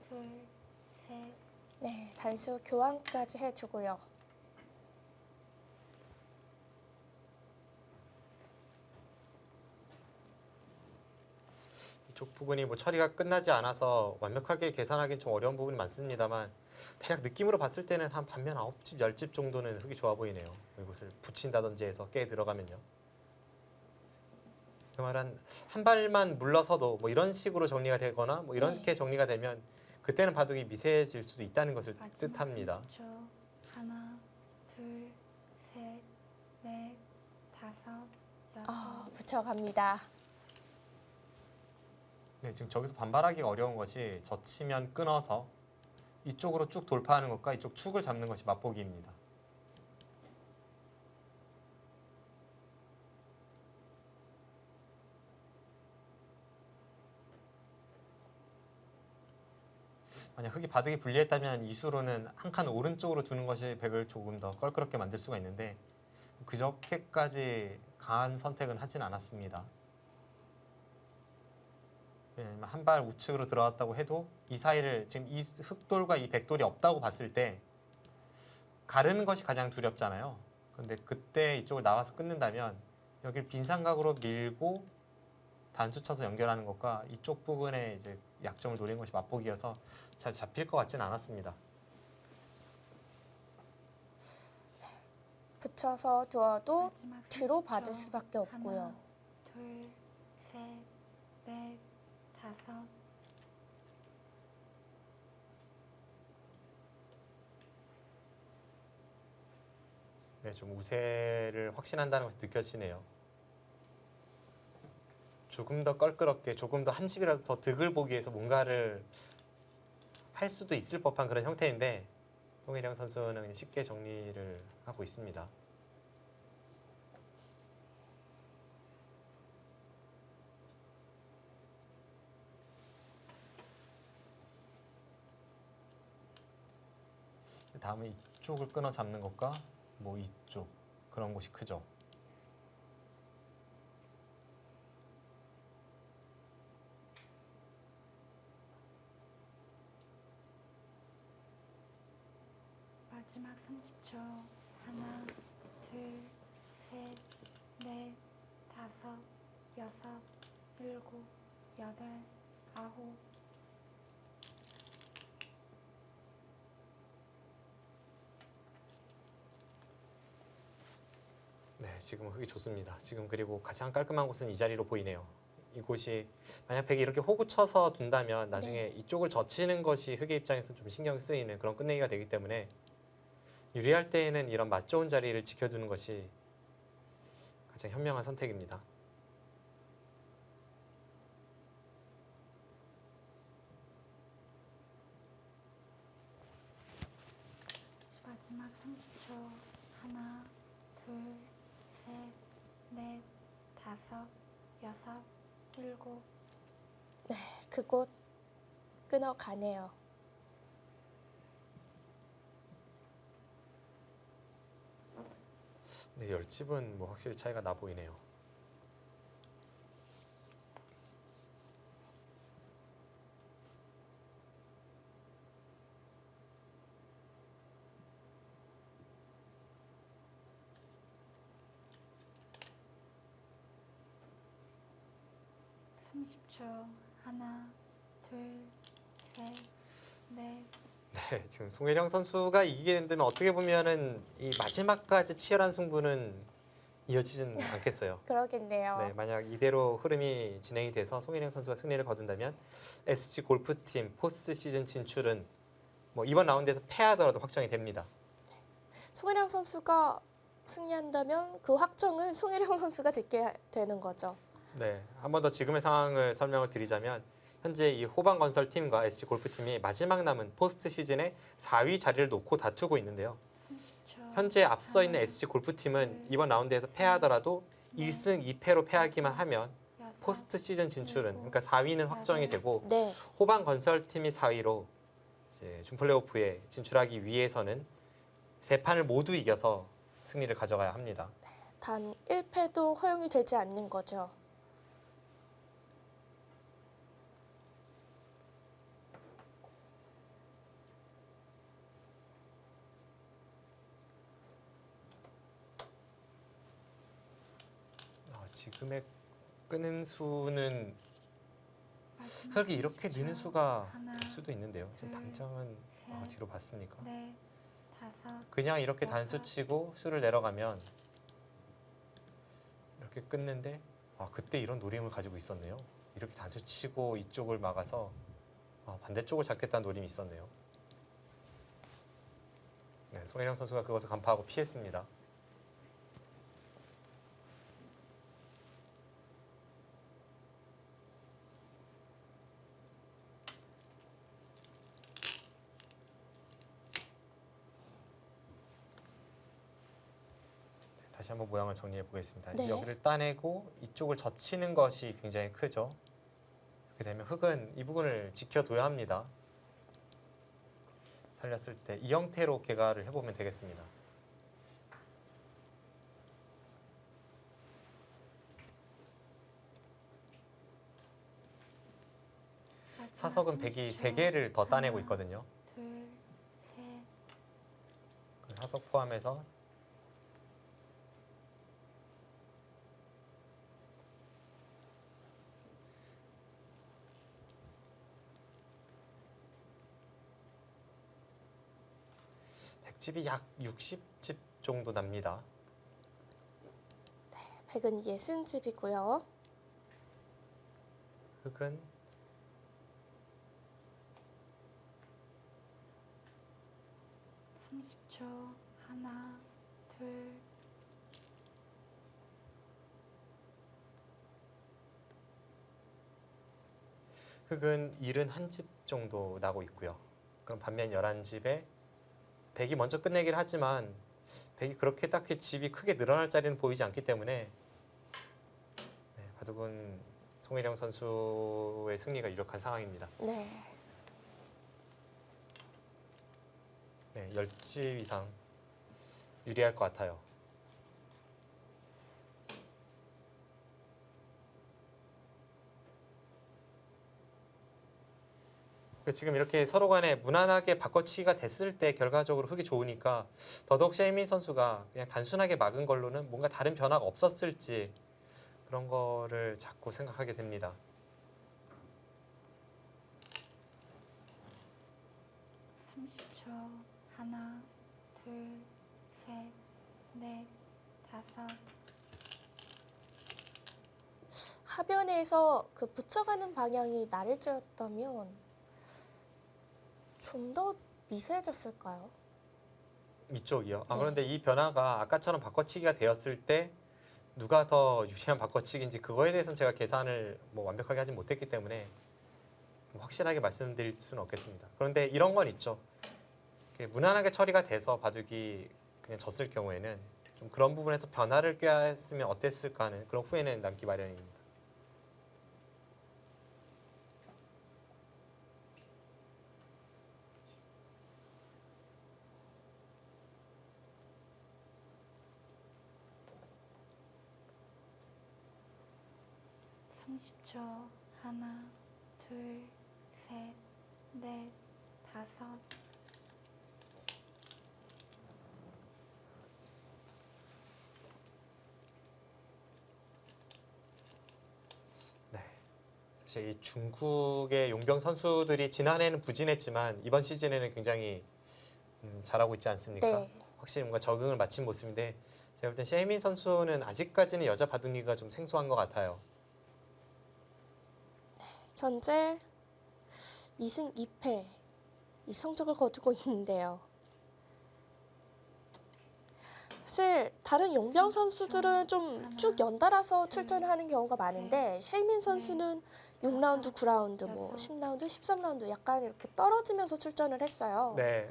둘, 셋. 네, 단수 교환까지 해주고요. 이쪽 부분이 뭐 처리가 끝나지 않아서 완벽하게 계산하기는 좀 어려운 부분이 많습니다만 대략 느낌으로 봤을 때는 한 반면 9집, 10집 정도는 흙이 좋아 보이네요. 이곳을 붙인다든지 해서 깨 들어가면요. 그 말은 한 발만 물러서도 뭐 이런 식으로 정리가 되거나 뭐 이렇게 네. 정리가 되면 그때는 바둑이 미세해질 수도 있다는 것을 마지막 뜻합니다. 30초. 하나, 둘, 셋, 넷, 다섯, 여섯. 붙여갑니다. 네, 지금 저기서 반발하기가 어려운 것이 젖히면 끊어서 이쪽으로 쭉 돌파하는 것과 이쪽 축을 잡는 것이 맛보기입니다. 만약 흙이 바둑이 불리했다면 이수로는 한 칸 오른쪽으로 두는 것이 백을 조금 더 껄끄럽게 만들 수가 있는데 그저께까지 강한 선택은 하진 않았습니다. 왜냐하면 한 발 우측으로 들어왔다고 해도 이 사이를 지금 이 흑돌과 이 백돌이 없다고 봤을 때 가르는 것이 가장 두렵잖아요. 근데 그때 이쪽을 나와서 끊는다면 여기를 빈삼각으로 밀고 단수 쳐서 연결하는 것과 이쪽 부분에 이제 약점을 노린 것이 맛보기여서 잘 잡힐 것 같지는 않았습니다. 붙여서 두어도 마지막 뒤로 30초. 받을 수밖에 없고요. 하나, 둘, 셋, 넷, 다섯. 네, 좀 우세를 확신한다는 것이 느껴지네요. 조금 더 껄끄럽게, 조금 더 한 집이라도 더 득을 보기 위해서 뭔가를 할 수도 있을 법한 그런 형태인데 송혜령 선수는 쉽게 정리를 하고 있습니다. 다음은 이쪽을 끊어 잡는 것과 뭐 이쪽 그런 곳이 크죠. 마지막 30초. 하나, 둘, 셋, 넷, 다섯, 여섯, 일곱, 여덟, 아홉. 네, 지금 흙이 좋습니다. 지금 그리고 가장 깔끔한 곳은 이 자리로 보이네요. 이곳이 만약 백이 이렇게 호구 쳐서 둔다면 나중에 이쪽을 젖히는 것이 흙의 입장에서 좀 신경 쓰이는 그런 끝내기가 되기 때문에 유리할 때에는 이런 맛 좋은 자리를 지켜두는 것이 가장 현명한 선택입니다. 마지막 30초. 하나, 둘, 셋, 넷, 다섯, 여섯, 일곱. 그곳 끊어가네요. 네, 열집은 뭐 확실히 차이가 나 보이네요. 삼십 초. 하나, 둘, 셋, 넷. 네, 지금 송혜령 선수가 이기게 된다면 어떻게 보면은 이 마지막까지 치열한 승부는 이어지진 않겠어요. 그러겠네요. 네, 만약 이대로 흐름이 진행이 돼서 송혜령 선수가 승리를 거둔다면 SG 골프팀 포스트 시즌 진출은 뭐 이번 라운드에서 패하더라도 확정이 됩니다. 송혜령 선수가 승리한다면 그 확정은 송혜령 선수가 짓게 되는 거죠. 네, 한 번 더 지금의 상황을 설명을 드리자면 현재 이 호방건설 팀과 SG 골프팀이 마지막 남은 포스트 시즌의 4위 자리를 놓고 다투고 있는데요. 30초. 현재 앞서 있는 SG 골프팀은 이번 라운드에서 패하더라도 1승 2패로 패하기만 하면 포스트 시즌 진출은 그러니까 4위는 확정이 되고 네, 호방건설팀이 4위로 이제 준플레이오프에 진출하기 위해서는 세 판을 모두 이겨서 승리를 가져가야 합니다. 단 1패도 허용이 되지 않는 거죠. 지금의 끄는 수는 마지막 흙이 이렇게 30초. 느는 수가 하나, 될 수도 있는데요. 지금 둘, 당장은 셋, 뒤로 봤으니까 넷, 다섯. 그냥 이렇게 여섯. 단수 치고 수를 내려가면 이렇게 끊는데 그때 이런 노림을 가지고 있었네요. 이렇게 단수 치고 이쪽을 막아서 반대쪽을 잡겠다는 노림이 있었네요. 네, 송혜령 선수가 그것을 간파하고 피했습니다. 다시 한번 모양을 정리해 보겠습니다. 네. 여기를 따내고 이쪽을 젖히는 것이 굉장히 크죠. 그렇게 되면 흙은 이 부분을 지켜둬야 합니다. 살렸을 때 이 형태로 개가를 해보면 되겠습니다. 마지막 사석은 백이 30초. 3개를 더 따내고 하나, 있거든요. 둘, 셋. 사석 포함해서 백집이 약 60집 정도 납니다. 백은 예순집이고요. 흑은 30초. 하나, 둘, 흑은 71집 정도 나고 있고요. 그럼 반면 11집에 백이 먼저 끝내긴 하지만 백이 그렇게 딱히 집이 크게 늘어날 자리는 보이지 않기 때문에 네, 바둑은 송혜령 선수의 승리가 유력한 상황입니다. 네. 네, 10집 이상 유리할 것 같아요. 지금 이렇게 서로 간에 무난하게 바꿔치기가 됐을 때 결과적으로 흑이 좋으니까 더더욱 셰이민 선수가 그냥 단순하게 막은 걸로는 뭔가 다른 변화가 없었을지 그런 거를 자꾸 생각하게 됩니다. 30초. 하나, 둘, 셋, 넷, 다섯. 하변에서 그 붙여가는 방향이 나를조였다면 좀 더 미세해졌을까요? 이쪽이요. 네. 그런데 이 변화가 아까처럼 바꿔치기가 되었을 때 누가 더 유리한 바꿔치기인지 그거에 대해서는 제가 계산을 뭐 완벽하게 하지 못했기 때문에 확실하게 말씀드릴 수는 없겠습니다. 그런데 이런 건 있죠. 무난하게 처리가 돼서 바둑이 그냥 졌을 경우에는 좀 그런 부분에서 변화를 꾀했으면 어땠을까 하는 그런 후회는 남기 마련입니다. 초 하나, 둘, 셋, 넷, 다섯. 네. 사실 이 중국의 용병 선수들이 지난해는 부진했지만 이번 시즌에는 굉장히 잘하고 있지 않습니까? 네. 확실히 뭔가 적응을 마친 모습인데 제가 볼 땐 셰이민 선수는 아직까지는 여자 바둑리가 좀 생소한 것 같아요. 현재 2승 2패 이 성적을 거두고 있는데요. 사실 다른 용병 선수들은 좀 쭉 연달아서 출전을 하는 경우가 많은데 셰이민 선수는 6라운드, 9라운드, 뭐 10라운드, 13라운드 약간 이렇게 떨어지면서 출전을 했어요. 네.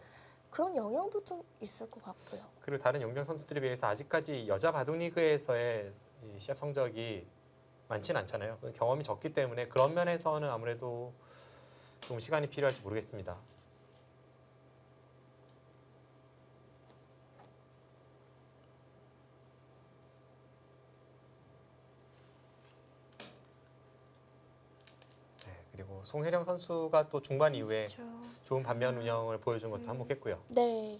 그런 영향도 좀 있을 것 같고요. 그리고 다른 용병 선수들에 비해서 아직까지 여자 바둑리그에서의 이 시합 성적이 많지는 않잖아요. 경험이 적기 때문에 그런 면에서는 아무래도 좀 시간이 필요할지 모르겠습니다. 네, 그리고 송혜령 선수가 또 중반 이후에 좋은 반면 운영을 보여준 것도 한몫했고요. 네.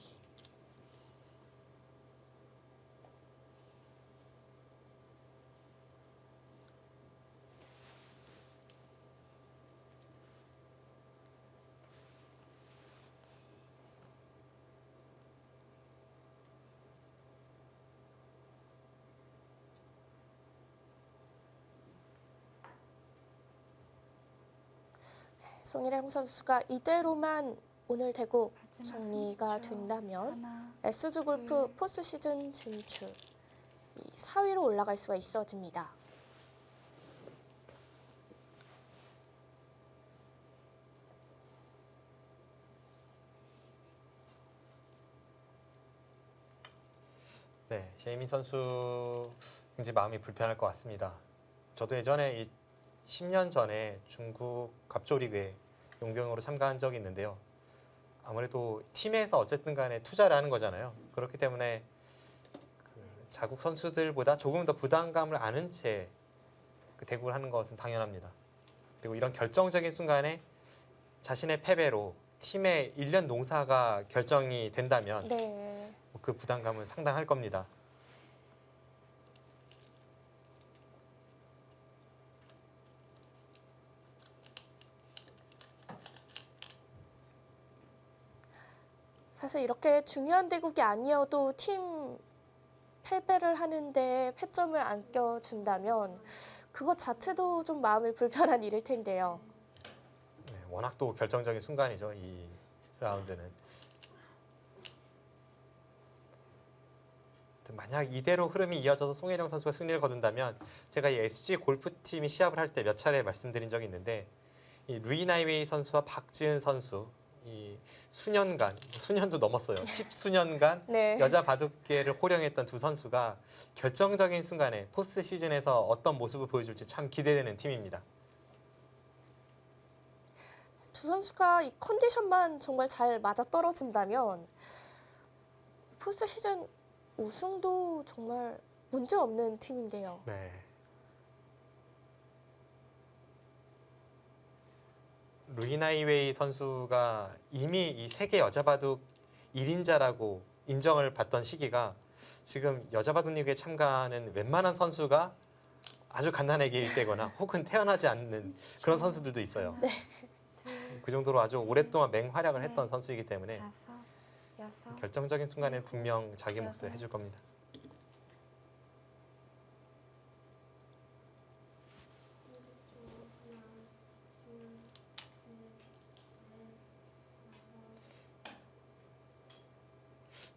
송혜령 선수가 이대로만 오늘 대국 정리가 된다면 S주 골프 포스트 시즌 진출 4위로 올라갈 수가 있어집니다. 네, 셰이민 선수 굉장히 마음이 불편할 것 같습니다. 저도 예전에 이 10년 전에 중국 갑조리그에 용병으로 참가한 적이 있는데요. 아무래도 팀에서 어쨌든 간에 투자를 하는 거잖아요. 그렇기 때문에 그 자국 선수들보다 조금 더 부담감을 아는 채 그 대국을 하는 것은 당연합니다. 그리고 이런 결정적인 순간에 자신의 패배로 팀의 1년 농사가 결정이 된다면 네. 그 부담감은 상당할 겁니다. 사실 이렇게 중요한 대국이 아니어도 팀 패배를 하는데 패점을 안 껴준다면 그것 자체도 좀 마음이 불편한 일일 텐데요. 네, 워낙 또 결정적인 순간이죠. 이 라운드는. 만약 이대로 흐름이 이어져서 송혜령 선수가 승리를 거둔다면 제가 이 SG 골프팀이 시합을 할 때 몇 차례 말씀드린 적이 있는데 이 루이 나이웨이 선수와 박지은 선수 이 수년도 넘었어요. 10수년간 네. 여자 바둑계를 호령했던 두 선수가 결정적인 순간에 포스트 시즌에서 어떤 모습을 보여줄지 참 기대되는 팀입니다. 두 선수가 이 컨디션만 정말 잘 맞아 떨어진다면 포스트 시즌 우승도 정말 문제 없는 팀인데요. 네. 루이 나이웨이 선수가 이미 이 세계 여자 바둑 1인자라고 인정을 받던 시기가 지금 여자 바둑 리그에 참가하는 웬만한 선수가 아주 갓난아기 일때거나 혹은 태어나지 않는 그런 선수들도 있어요. 네. 그 정도로 아주 오랫동안 맹활약을 했던 선수이기 때문에 다섯, 여섯, 결정적인 순간에는 분명 자기 몫을 해줄 겁니다.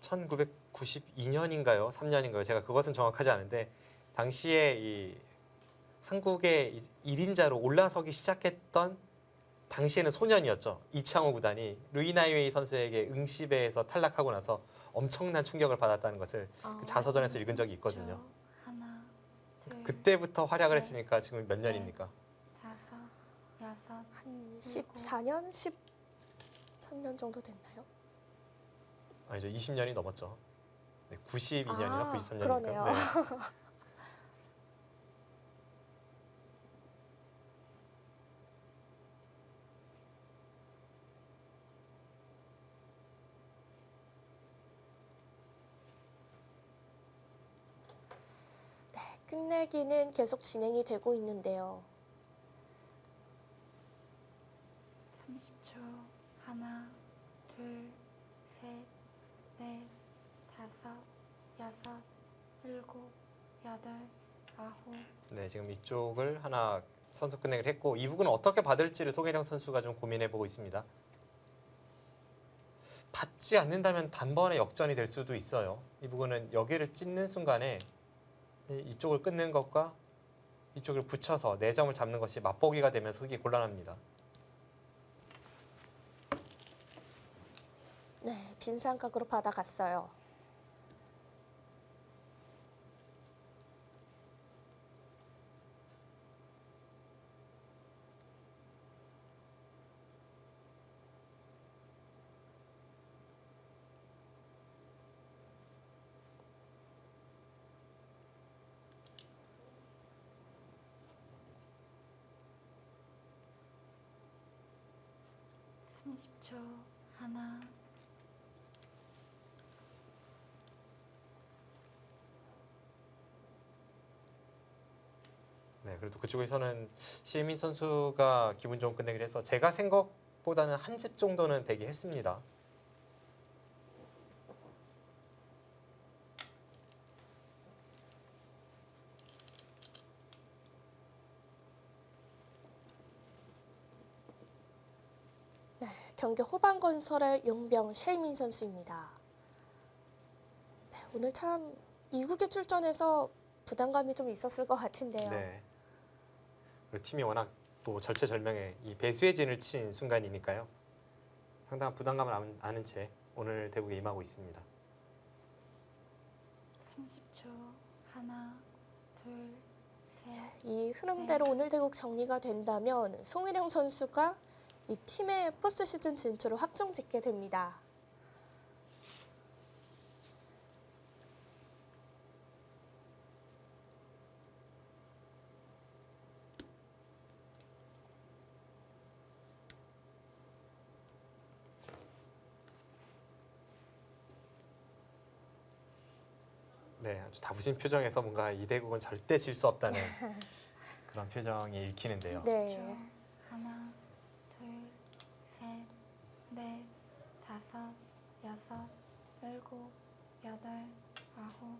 (1992년인가요) (3년인가요) 제가 그것은 정확하지 않은데 당시에 이 한국의 1인자로 올라서기 시작했던 당시에는 소년이었죠. 이창호 구단이 루이 나이웨이 선수에게 응시배에서 탈락하고 나서 엄청난 충격을 받았다는 것을 그 자서전에서 읽은 적이 있거든요. 하나, 둘, 그때부터 활약을 했으니까 지금 몇 년입니까? 다섯, 여섯, 한 14년, 13년 정도 됐나요? 아니죠. 20년이 넘었죠. 네, 92년이나 93년이니까. 그러네요. 네, 끝내기는 계속 진행이 되고 있는데요. 30초. 하나, 둘, 셋, 넷, 다섯, 여섯, 일곱, 여덟, 아홉. 네, 지금 이쪽을 하나 선수 끝내기를 했고 이 부분은 어떻게 받을지를 송혜령 선수가 좀 고민해보고 있습니다. 받지 않는다면 단번에 역전이 될 수도 있어요. 이 부분은 여기를 찢는 순간에 이쪽을 끊는 것과 이쪽을 붙여서 4점을 잡는 것이 맛보기가 되면서 흙이 곤란합니다. 네, 빈삼각으로 받아갔어요. 삼십 초. 하나, 네, 그래도 그쪽에서는 시민 선수가 기분 좋은 끝내기를 해서 제가 생각보다는 한 집 정도는 배기 했습니다. 네, 경기 호반건설의 용병 셰이민 선수입니다. 네, 오늘 참 이국에 출전해서 부담감이 좀 있었을 것 같은데요. 네. 그리고 팀이 워낙 또 절체절명의 이 배수의 진을 친 순간이니까요. 상당한 부담감을 아는 채 오늘 대국에 임하고 있습니다. 30초. 하나, 둘, 셋. 이 흐름대로 오늘 대국 정리가 된다면 송혜령 선수가 이 팀의 포스트 시즌 진출을 확정짓게 됩니다. 네, 아주 다부진 표정에서 뭔가 이 대국은 절대 질 수 없다는 그런 표정이 읽히는데요. 네. 하나, 둘, 셋, 넷, 다섯, 여섯, 일곱, 여덟, 아홉,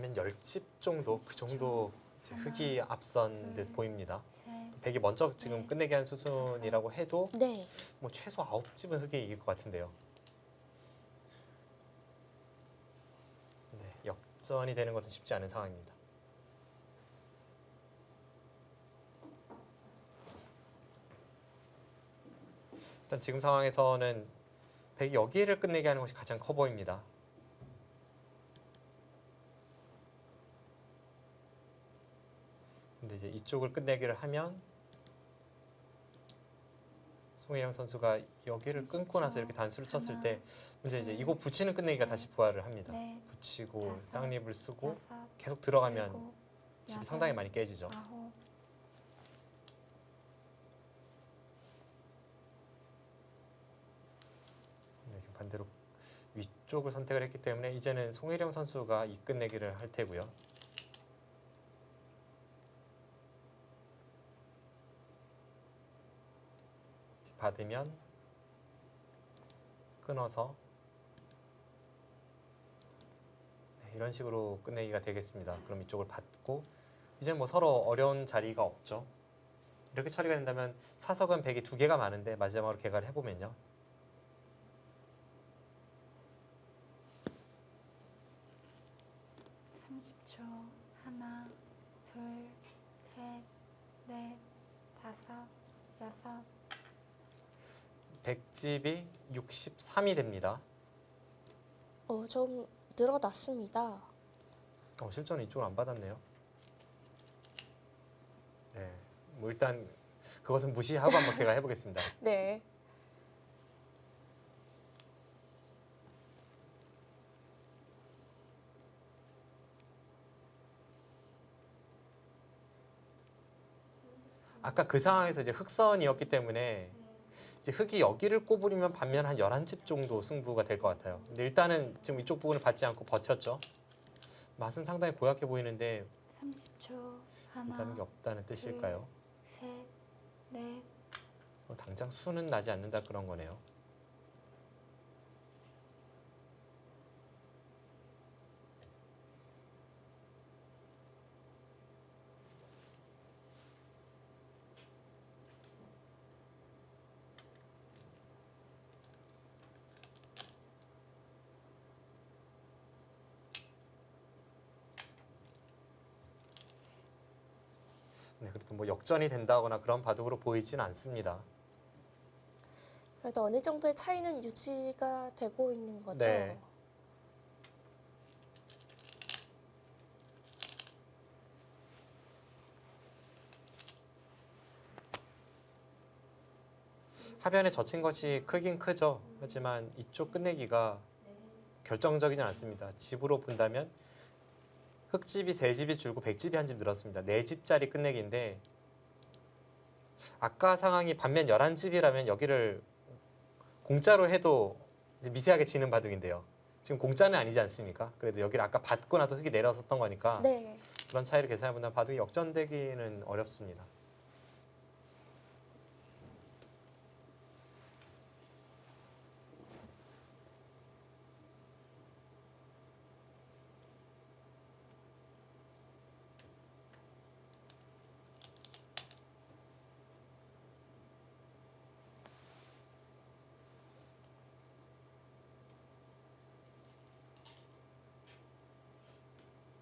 반면 10집 정도 그 정도 이제 흑이 앞선 듯 보입니다. 셋, 백이 먼저 지금 끝내기 한 수순이라고 해도 네. 뭐 최소 9집은 흑이 이길 것 같은데요. 네, 역전이 되는 것은 쉽지 않은 상황입니다. 일단 지금 상황에서는 백이 여기를 끝내게 하는 것이 가장 커 보입니다. 근데 이제 이쪽을 끝내기를 하면 송혜령 선수가 여기를 끊고 나서 이렇게 단수를 쳤을 때 문제 이제 이거 붙이는 끝내기가 다시 부활을 합니다. 넷, 붙이고 다섯, 쌍립을 쓰고 여섯, 계속 들어가면 일곱, 집이 여덟, 상당히 많이 깨지죠. 아홉, 네, 지금 반대로 위쪽을 선택을 했기 때문에 이제는 송혜령 선수가 이 끝내기를 할 테고요. 받으면 끊어서 네, 이런 식으로 끝내기가 되겠습니다. 그럼 이쪽을 받고 이제 뭐 서로 어려운 자리가 없죠. 이렇게 처리가 된다면 사석은 백이 2개가 많은데 마지막으로 개가를 해보면요. 삼십 초 하나, 둘, 셋, 넷, 다섯, 여섯, 백집이 63이 됩니다. 좀 늘어났습니다. 실전은 이쪽을 안 받았네요. 네, 뭐 일단 그것은 무시하고 한번 개가 해보겠습니다. 네. 아까 그 상황에서 이제 흑선이었기 때문에 이제 흑이 여기를 꼬부리면 반면 한 11집 정도 승부가 될 것 같아요. 근데 일단은 지금 이쪽 부분을 받지 않고 버텼죠. 맛은 상당히 고약해 보이는데 30초 일단은 하나, 게 없다는 뜻일까요? 셋, 넷, 당장 수는 나지 않는다 그런 거네요. 네, 그래도 뭐 역전이 된다거나 그런 바둑으로 보이진 않습니다. 그래도 어느 정도의 차이는 유지가 되고 있는 거죠. 네. 하변에 젖힌 것이 크긴 크죠. 하지만 이쪽 끝내기가 결정적이진 않습니다. 집으로 본다면 흑집이 3집이 줄고 백집이 한 집 늘었습니다. 4집짜리 끝내기인데 아까 상황이 반면 11집이라면 여기를 공짜로 해도 이제 미세하게 지는 바둑인데요. 지금 공짜는 아니지 않습니까? 그래도 여기를 아까 받고 나서 흑이 내려섰던 거니까 네. 그런 차이를 계산해 본다면 바둑이 역전되기는 어렵습니다.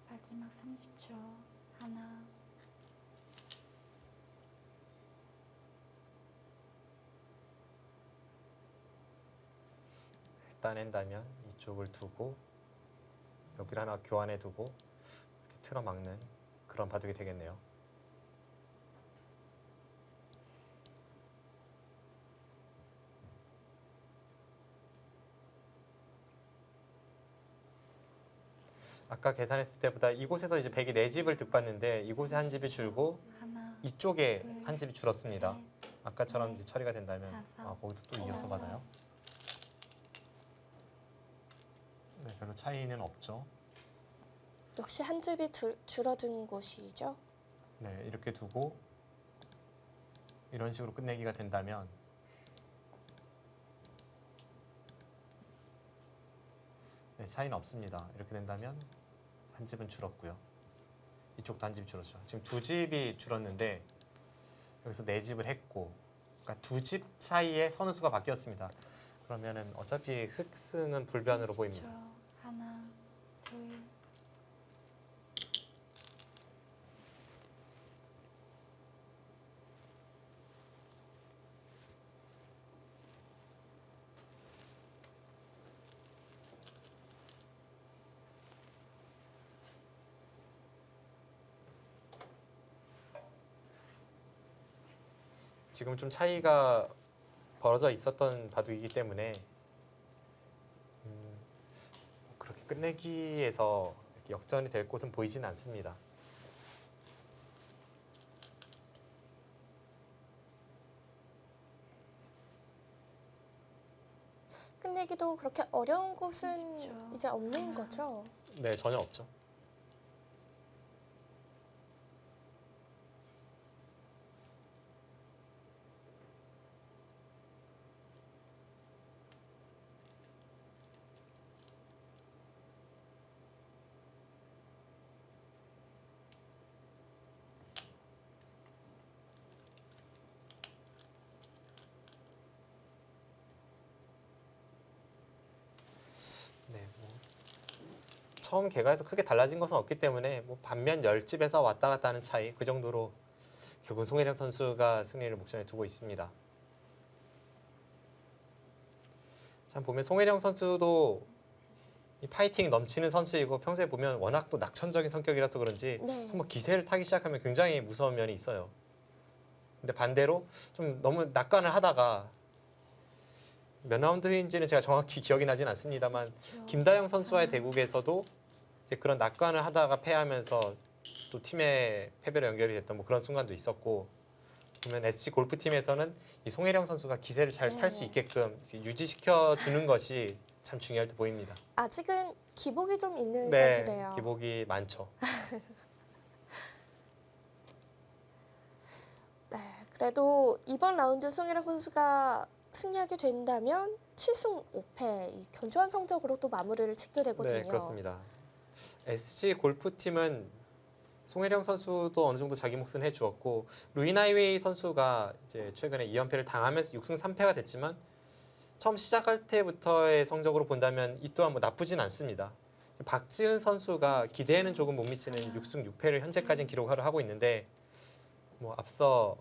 마지막 30초 하나, 따낸다면 이쪽을 두고 여기를 하나 교환해 두고 이렇게 틀어막는 그런 바둑이 되겠네요. 아까 계산했을 때보다 이곳에서 이제 백이 4집을 득받는데 이곳에 한 집이 줄고 하나, 이쪽에 한 집이 줄었습니다. 셋, 아까처럼 이제 처리가 된다면 다섯, 거기도 또 이어서 받아요. 네, 별로 차이는 없죠. 역시 한 집이 줄어든 곳이죠. 네, 이렇게 두고 이런 식으로 끝내기가 된다면 네, 차이는 없습니다. 이렇게 된다면 한 집은 줄었고요. 이쪽도 한 집이 줄었죠. 지금 두 집이 줄었는데 여기서 네 집을 했고, 그러니까 두 집 차이에 선수가 바뀌었습니다. 그러면은 어차피 흑승은 불변으로 보입니다. 30초. 하나, 둘, 지금 좀 차이가 벌어져 있었던 바둑이기 때문에 그렇게 끝내기에서 이렇게 역전이 될 곳은 보이지는 않습니다. 끝내기도 그렇게 어려운 곳은 그렇죠. 이제 없는 거죠. 네, 전혀 없죠. 네, 뭐 처음 개가에서 크게 달라진 것은 없기 때문에 뭐 반면 10집에서 왔다 갔다 하는 차이, 그 정도로 결국 송혜령 선수가 승리를 목전에 두고 있습니다. 참 보면 송혜령 선수도 이 파이팅 넘치는 선수이고 평소에 보면 워낙 또 낙천적인 성격이라서 그런지 네. 한번 기세를 타기 시작하면 굉장히 무서운 면이 있어요. 근데 반대로 좀 너무 낙관을 하다가 몇 라운드인지는 제가 정확히 기억이 나진 않습니다만 그렇죠. 김다영 선수와의 대국에서도 이제 그런 낙관을 하다가 패하면서 또 팀의 패배로 연결이 됐던 뭐 그런 순간도 있었고, 보면 SC 골프팀에서는 이 송혜령 선수가 기세를 잘 탈 수 네. 있게끔 유지시켜 주는 것이 참 중요할 때 보입니다. 아직은 기복이 좀 있는 네, 선수네요. 기복이 많죠. 네, 그래도 이번 라운드 송혜령 선수가 승리하게 된다면 7승 5패 이 견조한 성적으로 또 마무리를 짓게 되거든요. 네, 그렇습니다. SC 골프팀은 송혜령 선수도 어느 정도 자기 몫은 해주었고, 루이나이웨이 선수가 이제 최근에 2연패를 당하면서 6승 3패가 됐지만 처음 시작할 때부터의 성적으로 본다면 이 또한 뭐 나쁘진 않습니다. 박지은 선수가 기대에는 조금 못 미치는 6승 6패를 현재까지는 기록을 하고 있는데, 뭐 앞서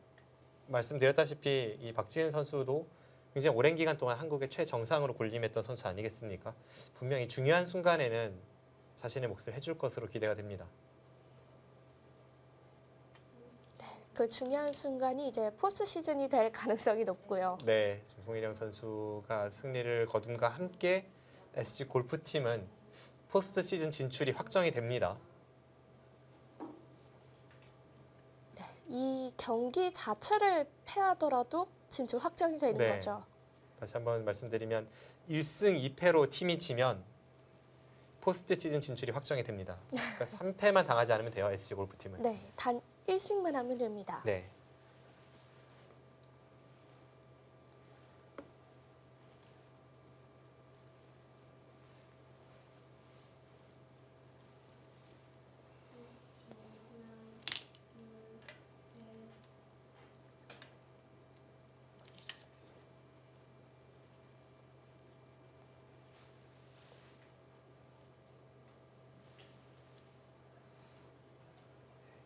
말씀드렸다시피 이 박지은 선수도 굉장히 오랜 기간 동안 한국의 최정상으로 군림했던 선수 아니겠습니까? 분명히 중요한 순간에는 자신의 몫을 해줄 것으로 기대가 됩니다. 그 중요한 순간이 이제 포스트 시즌이 될 가능성이 높고요. 네, 지금 송혜령 선수가 승리를 거둠과 함께 SC 골프팀은 포스트 시즌 진출이 확정이 됩니다. 이 경기 자체를 패하더라도 진출 확정이 되는 네. 거죠. 다시 한번 말씀드리면 1승 2패로 팀이 지면 포스트 시즌 진출이 확정이 됩니다. 그러니까 3패만 당하지 않으면 돼요, SC 골프팀은. 네, 단 1승만 하면 됩니다. 네.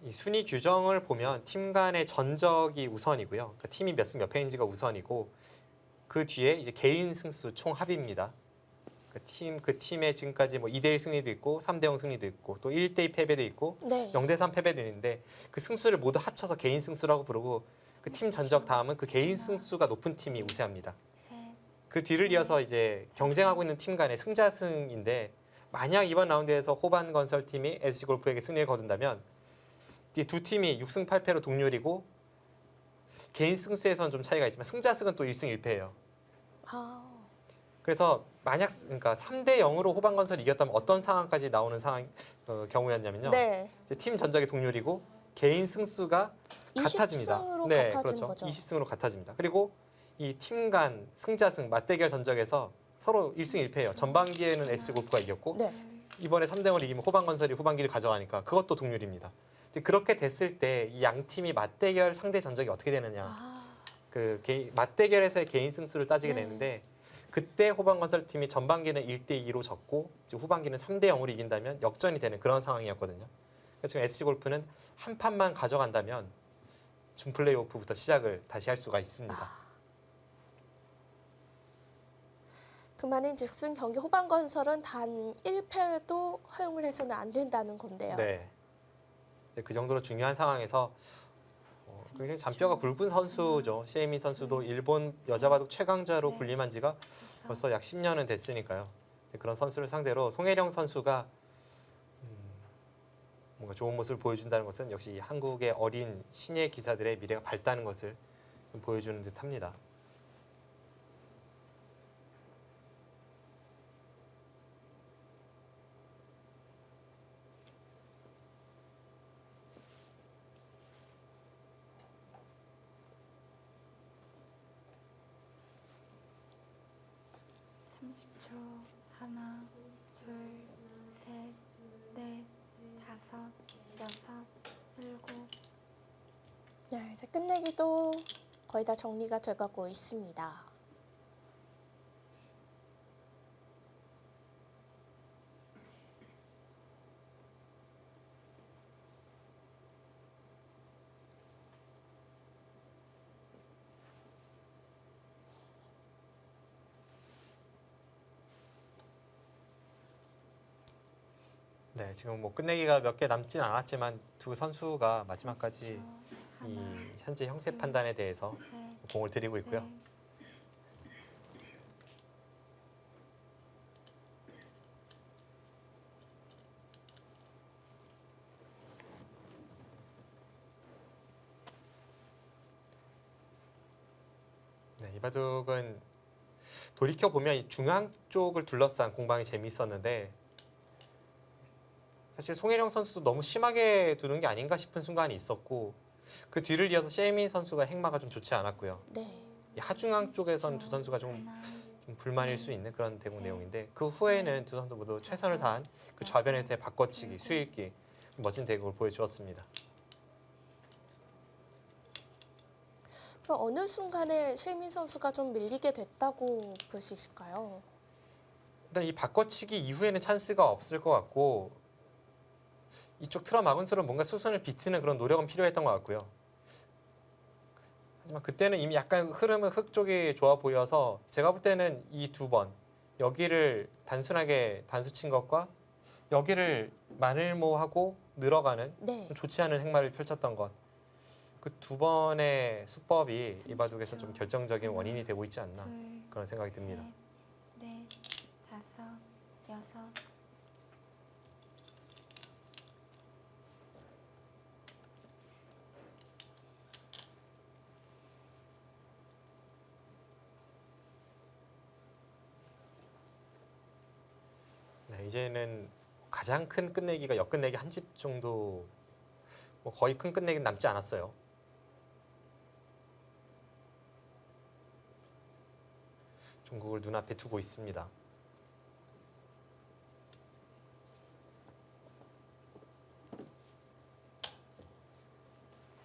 이 순위 규정을 보면 팀 간의 전적이 우선이고요. 그러니까 팀이 몇 승 몇 패인지가 우선이고, 그 뒤에 이제 개인 승수 총 합입니다. 그 팀의 지금까지 뭐 2대1 승리도 있고 3대0 승리도 있고 또 1대2 패배도 있고 네. 0대3 패배도 있는데, 그 승수를 모두 합쳐서 개인 승수라고 부르고, 그 팀 전적 다음은 그 개인 승수가 높은 팀이 우세합니다. 셋, 그 뒤를 이어서 이제 경쟁하고 있는 팀 간의 승자승인데, 만약 이번 라운드에서 호반건설팀이 SC골프에게 승리를 거둔다면 이 두 팀이 6승 8패로 동률이고, 개인 승수에서는 좀 차이가 있지만 승자승은 또 1승 1패예요. 아, 그래서 만약 그러니까 3대 0으로 호반건설이 이겼다면 어떤 상황까지 나오는 경우였냐면요. 네. 이제 팀 전적이 동률이고 개인 승수가 같아집니다. 20승으로 네, 같아진 그렇죠. 거죠. 20승으로 같아집니다. 그리고 이 팀 간 승자승 맞대결 전적에서 서로 1승 1패예요. 전반기에는 SC 골프가 이겼고 네. 이번에 3대0을 이기면 호방건설이 후반기를 가져가니까 그것도 동률입니다. 이제 그렇게 됐을 때 이 양 팀이 맞대결 상대 전적이 어떻게 되느냐. 아, 맞대결에서의 개인 승수를 따지게 네. 되는데 그때 호방건설 팀이 전반기는 1대2로 졌고 이제 후반기는 3대0으로 이긴다면 역전이 되는 그런 상황이었거든요. 그래서 지금 SC골프는 한 판만 가져간다면 준 플레이오프부터 시작을 다시 할 수가 있습니다. 그 말인즉슨 경기 후반건설은 단 1패도 허용을 해서는 안 된다는 건데요. 네. 그 정도로 중요한 상황에서 굉장히 잔뼈가 굵은 선수죠. 시에미 선수도 일본 여자 바둑 최강자로 네. 군림한 지가 벌써 약 10년은 됐으니까요. 그런 선수를 상대로 송혜령 선수가 뭔가 좋은 모습을 보여준다는 것은 역시 한국의 어린 신예 기사들의 미래가 밝다는 것을 좀 보여주는 듯합니다. 삼십 초 하나, 둘, 셋, 넷, 다섯, 여섯, 일곱. 네, 이제 끝내기도 거의 다 정리가 돼가고 있습니다. 네, 지금 뭐 끝내기가 몇 개 남진 않았지만 두 선수가 마지막까지 이 현재 형세 판단에 대해서 셋, 공을 들이고 있고요. 넷. 네, 이 바둑은 돌이켜 보면 이 중앙 쪽을 둘러싼 공방이 재미있었는데 사실 송혜령 선수도 너무 심하게 두는 게 아닌가 싶은 순간이 있었고 그 뒤를 이어서 시에미 선수가 행마가 좀 좋지 않았고요. 네, 이 하중앙 쪽에서는 두 선수가 좀 불만일 수 있는 그런 대공 내용인데 그 후에는 두 선수 모두 최선을 다한 그 좌변에서의 바꿔치기, 수일기 멋진 대국을 보여주었습니다. 그럼 어느 순간에 실민 선수가 좀 밀리게 됐다고 볼 수 있을까요? 일단 이 바꿔치기 이후에는 찬스가 없을 것 같고 이쪽 트라마군스로 뭔가 수순을 비트는 그런 노력은 필요했던 것 같고요. 하지만 그때는 이미 약간 흐름은 흑 쪽이 좋아 보여서 제가 볼 때는 이 두 번 여기를 단순하게 단수 친 것과 여기를 마늘모하고 늘어가는 네, 좀 좋지 않은 행마를 펼쳤던 것. 그 두 번의 수법이 이 바둑에서 좀 결정적인 원인이 되고 있지 않나 둘, 그런 생각이 듭니다. 셋, 넷, 다섯, 여섯. 네, 이제는 가장 큰 끝내기가 역끝내기 한 집 정도 뭐 거의 큰 끝내기는 남지 않았어요. 종국을 눈앞에 두고 있습니다.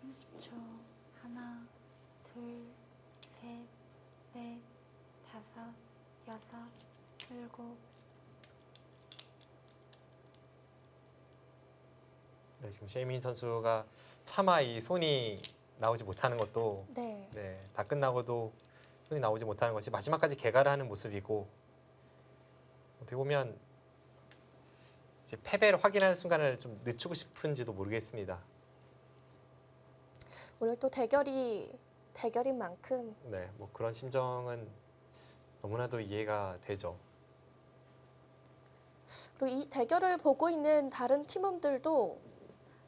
삼십 초 하나, 둘, 셋, 넷, 다섯, 여섯, 일곱. 네, 지금 셰이민 선수가 차마 이 손이 나오지 못하는 것도 네, 네, 다 끝나고도 손이 나오지 못하는 것이 마지막까지 개가를 하는 모습이고 어떻게 보면 이제 패배를 확인하는 순간을 좀 늦추고 싶은지도 모르겠습니다. 오늘 또 대결인 만큼 네, 뭐 그런 심정은 너무나도 이해가 되죠. 그리고 이 대결을 보고 있는 다른 팀원들도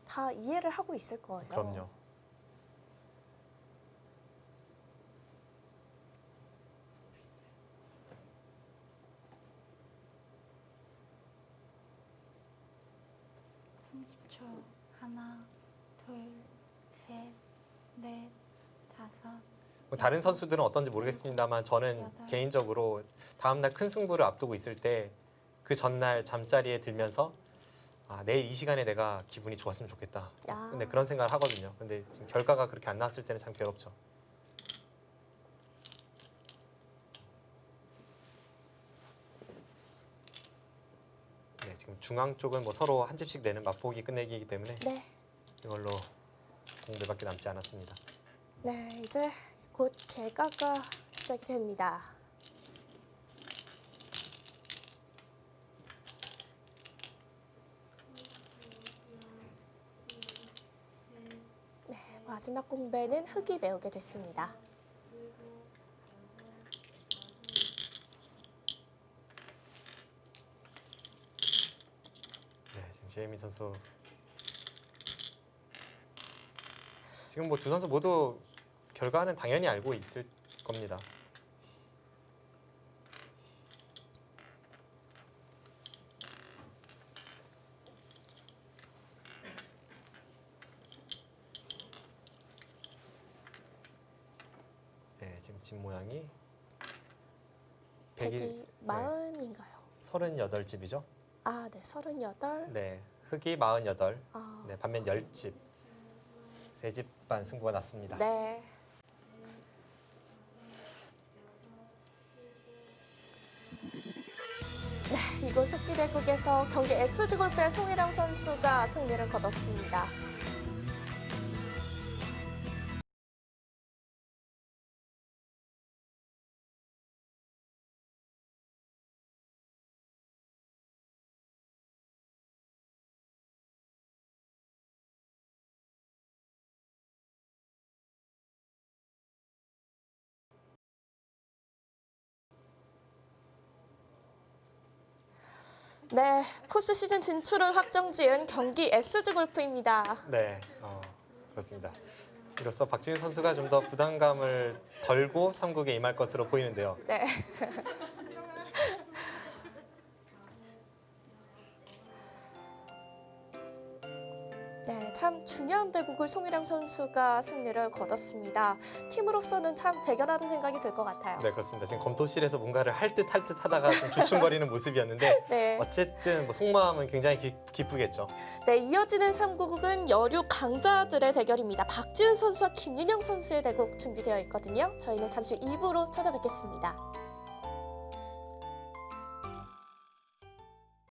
다 이해를 하고 있을 거예요. 그럼요. 삼십 초 하나, 둘, 셋, 넷, 다섯. 뭐 다른 선수들은 어떤지 모르겠습니다만 저는 여덟. 개인적으로 다음 날 큰 승부를 앞두고 있을 때 그 전날 잠자리에 들면서 내일 이 시간에 내가 기분이 좋았으면 좋겠다. 근데 그런 생각을 하거든요. 근데 지금 결과가 그렇게 안 나왔을 때는 참 괴롭죠. 네, 지금 중앙 쪽은 뭐 서로 한 집씩 내는 맛보기 끝내기이기 때문에 네. 이걸로 공들밖에 남지 않았습니다. 네, 이제 곧 개가가 시작이 됩니다. 네, 마지막 공배는 흙이 메우게 됐습니다. 네, 지금 제이미 선수 지금 뭐 두 선수 모두 결과는 당연히 알고 있을 겁니다. 네, 지금 집 모양이 100이 40인가요? 38집이죠. 아, 네, 38. 네, 흙이 48. 아, 네, 반면 10집. 3집 반 승부가 났습니다. 네. 네, 이곳 습기대국에서 경기 SG골프의 송일영 선수가 승리를 거뒀습니다. 네, 포스트 시즌 진출을 확정지은 경기 SG골프입니다. 네, 그렇습니다. 이로써 박지은 선수가 좀 더 부담감을 덜고 3국에 임할 것으로 보이는데요. 네. 네, 참 중요한 대국을 송일영 선수가 승리를 거뒀습니다. 팀으로서는 참 대견하다는 생각이 들 것 같아요. 네, 그렇습니다. 지금 검토실에서 뭔가를 할 듯 하다가 좀 주춤거리는 모습이었는데 네. 어쨌든 뭐 속마음은 굉장히 기쁘겠죠. 네, 이어지는 3국은 여류 강자들의 대결입니다. 박지은 선수와 김윤영 선수의 대국 준비되어 있거든요. 저희는 잠시 2부로 찾아뵙겠습니다.